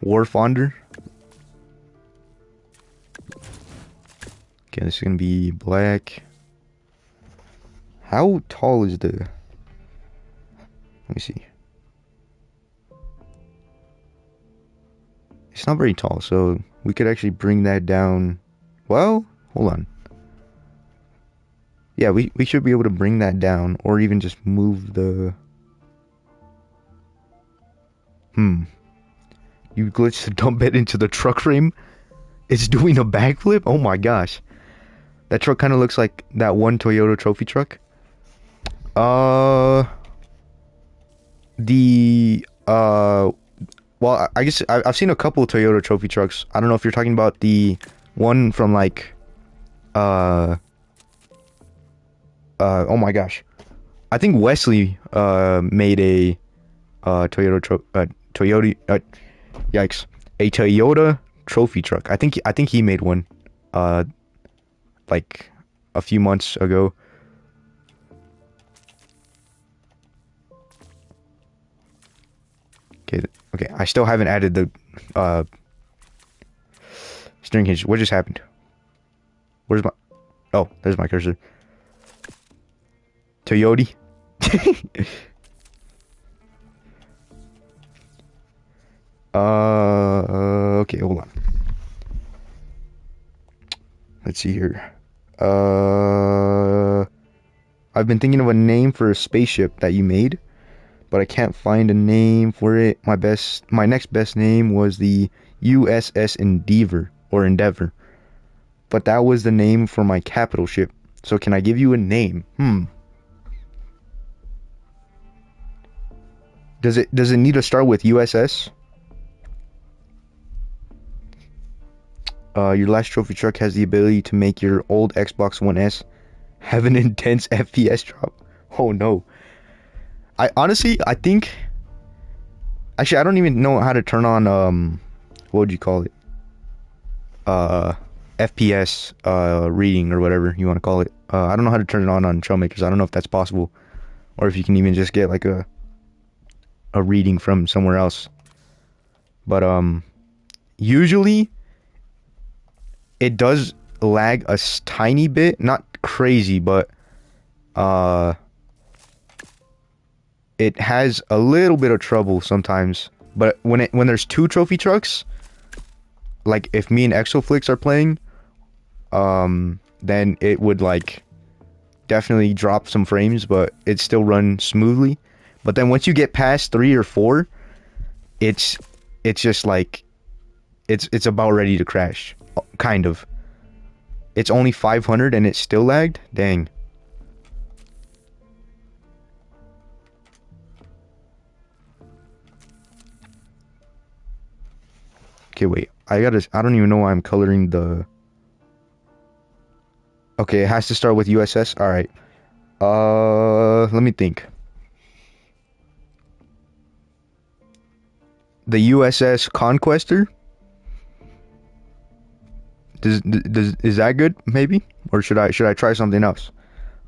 Warfonder. Okay, this is gonna be black. How tall is the... Let me see. It's not very tall, so we could actually bring that down. Well, hold on. Yeah, we should be able to bring that down, or even just move the... You glitched the dump bed into the truck frame? It's doing a backflip? Oh my gosh. That truck kind of looks like that one Toyota trophy truck. Well, I guess I've seen a couple of Toyota trophy trucks. I don't know if you're talking about the one from like, oh my gosh. I think Wesley, made a, yikes. A Toyota trophy truck. I think he made one, like a few months ago. Okay, I still haven't added the steering hinge. What just happened? Where's my... Oh, there's my cursor. Toyota. Okay, hold on. Let's see here. I've been thinking of a name for a spaceship that you made, but I can't find a name for it. My next best name was the USS Endeavor, but that was the name for my capital ship. So can I give you a name? Does it need to start with USS? Your last trophy truck has the ability to make your old Xbox One S have an intense FPS drop. Oh no. I think... Actually, I don't even know how to turn on, what would you call it? FPS, reading or whatever you want to call it. I don't know how to turn it on Trailmakers. I don't know if that's possible. Or if you can even just get like a reading from somewhere else. But, usually it does lag a tiny bit. Not crazy, but, it has a little bit of trouble sometimes. But when there's two trophy trucks, like if me and Exoflix are playing, then it would like definitely drop some frames, but it still runs smoothly. But then once you get past 3 or 4, it's just like it's about ready to crash, kind of. It's only 500 and it still lagged. Dang. Okay, wait. I don't even know why I'm coloring the... Okay, it has to start with USS. Alright. Let me think. The USS Conquester? Is that good, maybe? Or should I try something else?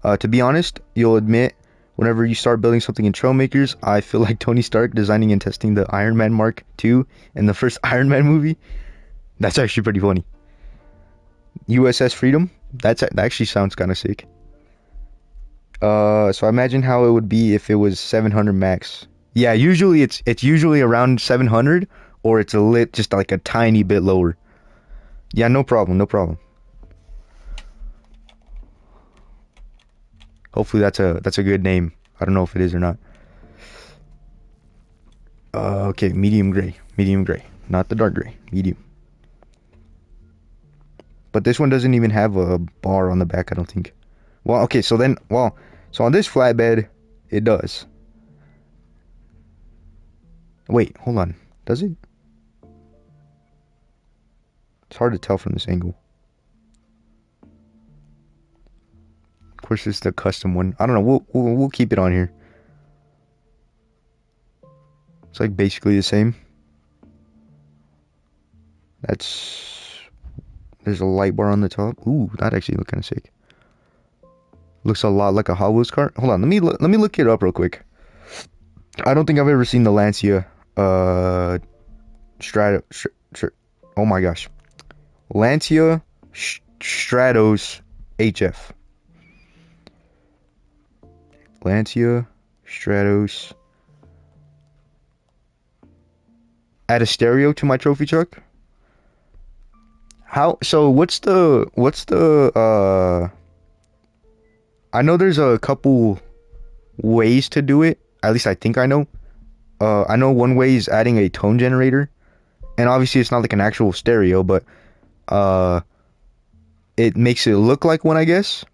To be honest, you'll admit, whenever you start building something in Trailmakers, I feel like Tony Stark designing and testing the Iron Man Mark II in the first Iron Man movie. That's actually pretty funny. USS Freedom? That actually sounds kind of sick. So I imagine how it would be if it was 700 max. Yeah, usually it's usually around 700, or it's just like a tiny bit lower. Yeah, no problem, no problem. Hopefully that's a good name. I don't know if it is or not. Okay, medium gray, not the dark gray, medium. But this one doesn't even have a bar on the back, I don't think. Well, okay, so on this flatbed, it does. Wait, hold on. Does it? It's hard to tell from this angle. Of course, it's the custom one. I don't know. We'll keep it on here. It's like basically the same. There's a light bar on the top. Ooh, that actually look kind of sick. Looks a lot like a Hot Wheels car. Hold on, let me look it up real quick. I don't think I've ever seen the Lancia Strato. Oh my gosh, Lancia Stratos HF. Lancia Stratos. Add a stereo to my trophy truck. How? So what's the I know there's a couple ways to do it. At least I think I know. I know one way is adding a tone generator, and obviously it's not like an actual stereo, but it makes it look like one, I guess.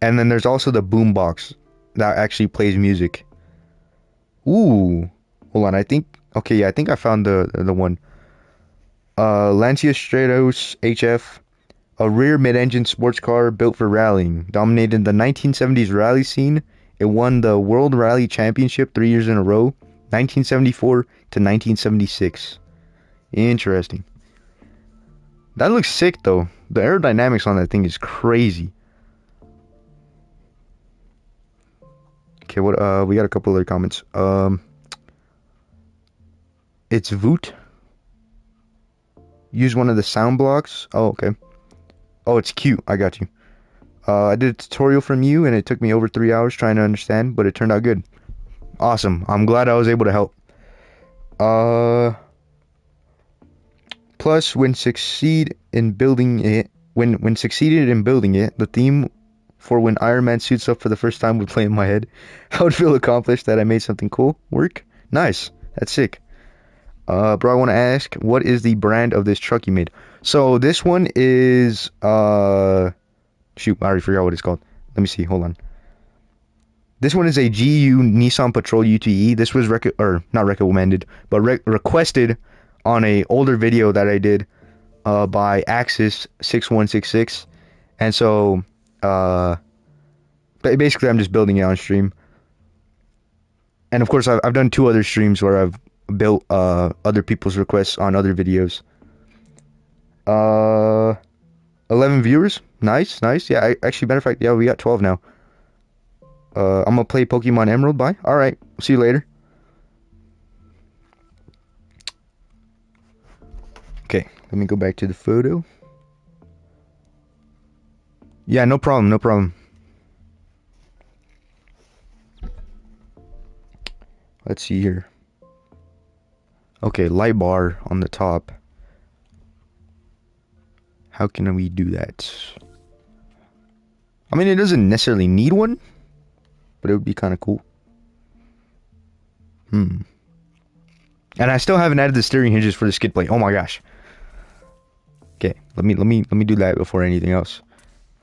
And then there's also the boom box that actually plays music. Ooh, hold on. I think okay, yeah, I think I found the one. Lancia Stratos HF, a rear mid-engine sports car built for rallying, dominated the 1970s rally scene. It won the World Rally Championship 3 years in a row, 1974 to 1976. Interesting. That looks sick though. The aerodynamics on that thing is crazy. Okay, what we got a couple other comments. It's Voot. Use one of the sound blocks. Oh, okay. Oh, it's cute. I got you. I did a tutorial from you and it took me over 3 hours trying to understand, but it turned out good. Awesome. I'm glad I was able to help. Plus, when succeeded in building it, the theme for when Iron Man suits up for the first time would play in my head. I would feel accomplished that I made something cool. Work? Nice. That's sick. Bro, I want to ask, what is the brand of this truck you made? So this one is shoot, I already forgot what it's called. Let me see. Hold on. This one is a GU Nissan Patrol UTE. This was not recommended, but requested on a older video that I did by Axis 6166, and so basically I'm just building it on stream. And of course I've done 2 other streams where I've built other people's requests on other videos. 11 viewers. Nice. Yeah, actually, matter of fact, yeah, we got 12 now. I'm gonna play Pokemon Emerald. Bye. All right. See you later. Okay, let me go back to the photo. Yeah, no problem. Let's see here. Okay, light bar on the top. How can we do that? I mean, it doesn't necessarily need one, but it would be kind of cool. And I still haven't added the steering hinges for the skid plate. Oh my gosh. Okay, let me do that before anything else.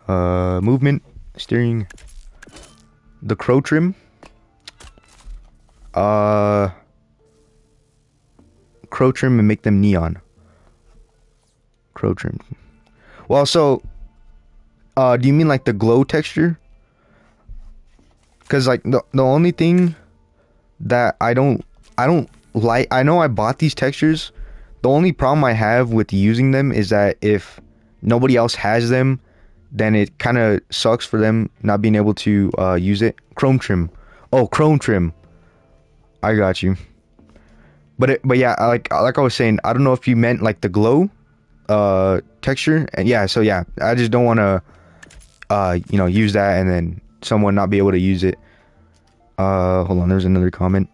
Movement, steering, the crow trim. Crow trim and make them neon. Crow trim. Well, so do you mean like the glow texture? Because like the only thing that I don't like, I know I bought these textures. The only problem I have with using them is that if nobody else has them, then it kind of sucks for them not being able to use it. Chrome trim. Oh, chrome trim. I got you. But yeah, like I was saying, I don't know if you meant like the glow texture. And yeah, so yeah, I just don't want to use that and then someone not be able to use it. Hold on, there's another comment.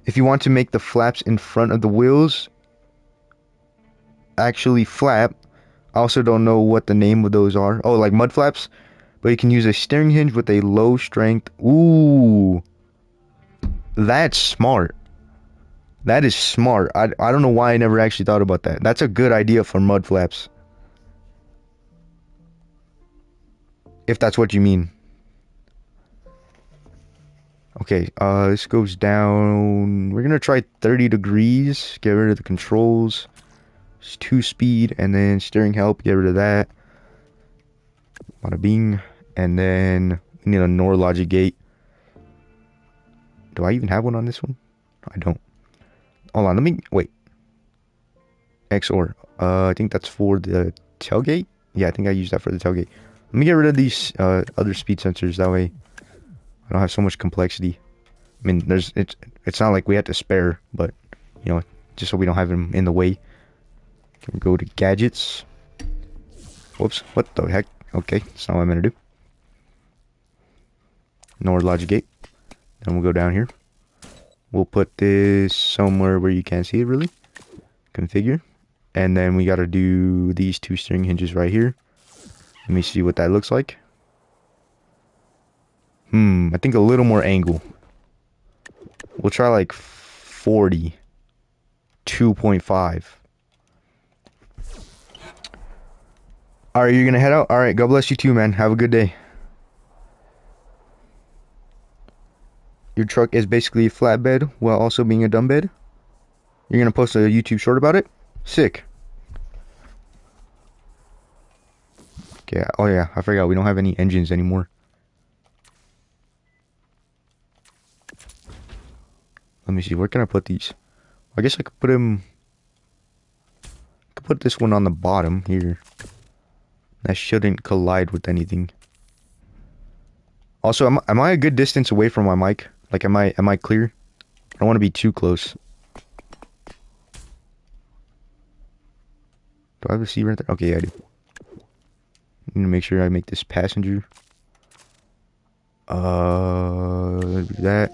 If you want to make the flaps in front of the wheels actually flap, I also don't know what the name of those are. Oh, like mud flaps? But you can use a steering hinge with a low strength. Ooh, that's smart. That is smart. I don't know why I never actually thought about that. That's a good idea for mud flaps, if that's what you mean. Okay, this goes down. We're gonna try 30 degrees. Get rid of the controls. It's 2-speed, and then steering help. Get rid of that. Bada bing. And then we need a NOR logic gate. Do I even have one on this one? I don't. Hold on, let me wait. XOR. I think that's for the tailgate. Yeah, I think I used that for the tailgate. Let me get rid of these other speed sensors. That way, I don't have so much complexity. I mean, it's not like we had to spare, but you know, just so we don't have them in the way. Can we go to gadgets? Whoops! What the heck? Okay, that's not what I meant to do. NOR logic gate. Then we'll go down here. We'll put this somewhere where you can't see it really. Configure. And then we gotta do these two steering hinges right here. Let me see what that looks like. I think a little more angle. We'll try like 40. 2.5. Alright, you're gonna head out? Alright, God bless you too, man. Have a good day. Your truck is basically a flatbed while also being a dumb bed? You're gonna post a YouTube short about it? Sick. Okay, oh yeah, I forgot we don't have any engines anymore. Let me see, where can I put these? I guess I could put them... I could put this one on the bottom here. That shouldn't collide with anything. Also, am I a good distance away from my mic? Like, am I clear? I don't want to be too close. Do I have a seat right there? Okay, yeah, I do. I need to make sure I make this passenger. That.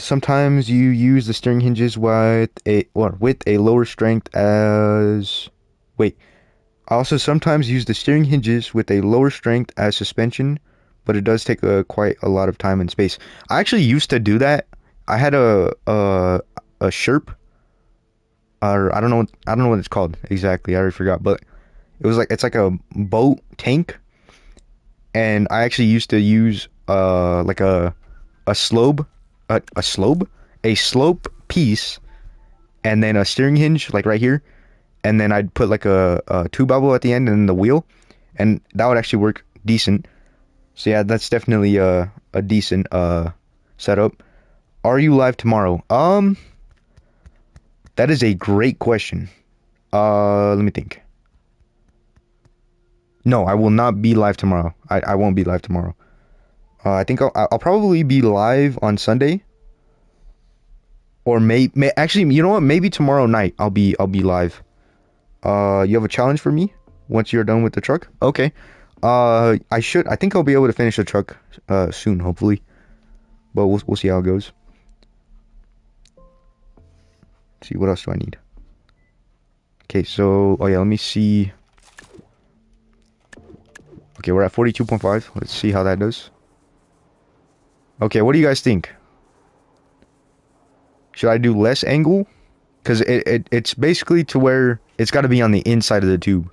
Sometimes you use the steering hinges with a lower strength as... Wait. I also sometimes use the steering hinges with a lower strength as suspension, but it does take quite a lot of time and space. I actually used to do that. I had a Sherp, or I don't know what it's called exactly. I already forgot, but it's like a boat tank, and I actually used to use like a slope, a slope piece, and then a steering hinge like right here, and then I'd put like a tube elbow at the end and the wheel, and that would actually work decent. So yeah, that's definitely a decent setup. Are you live tomorrow? That is a great question. Let me think. No, I will not be live tomorrow. I won't be live tomorrow. I think I'll probably be live on Sunday. Or actually, you know what? Maybe tomorrow night I'll be live. You have a challenge for me once you're done with the truck? Okay. I think I'll be able to finish the truck soon, hopefully. But we'll see how it goes. Let's see, what else do I need? Okay, so oh yeah, let me see. Okay, we're at 42.5. Let's see how that does. Okay, what do you guys think? Should I do less angle? Because it's basically to where it's got to be on the inside of the tube.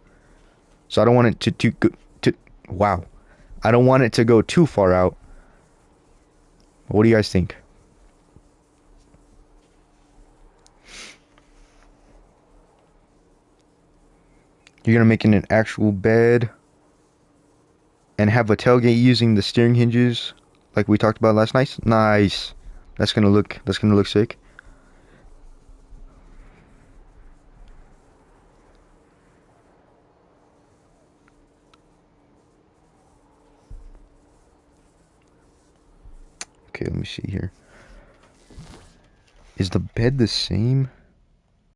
So I don't want it to wow. I don't want it to go too far out. What do you guys think? You're gonna make it an actual bed and have a tailgate using the steering hinges like we talked about last night. Nice. That's gonna look sick. Okay, let me see here. Is the bed the same?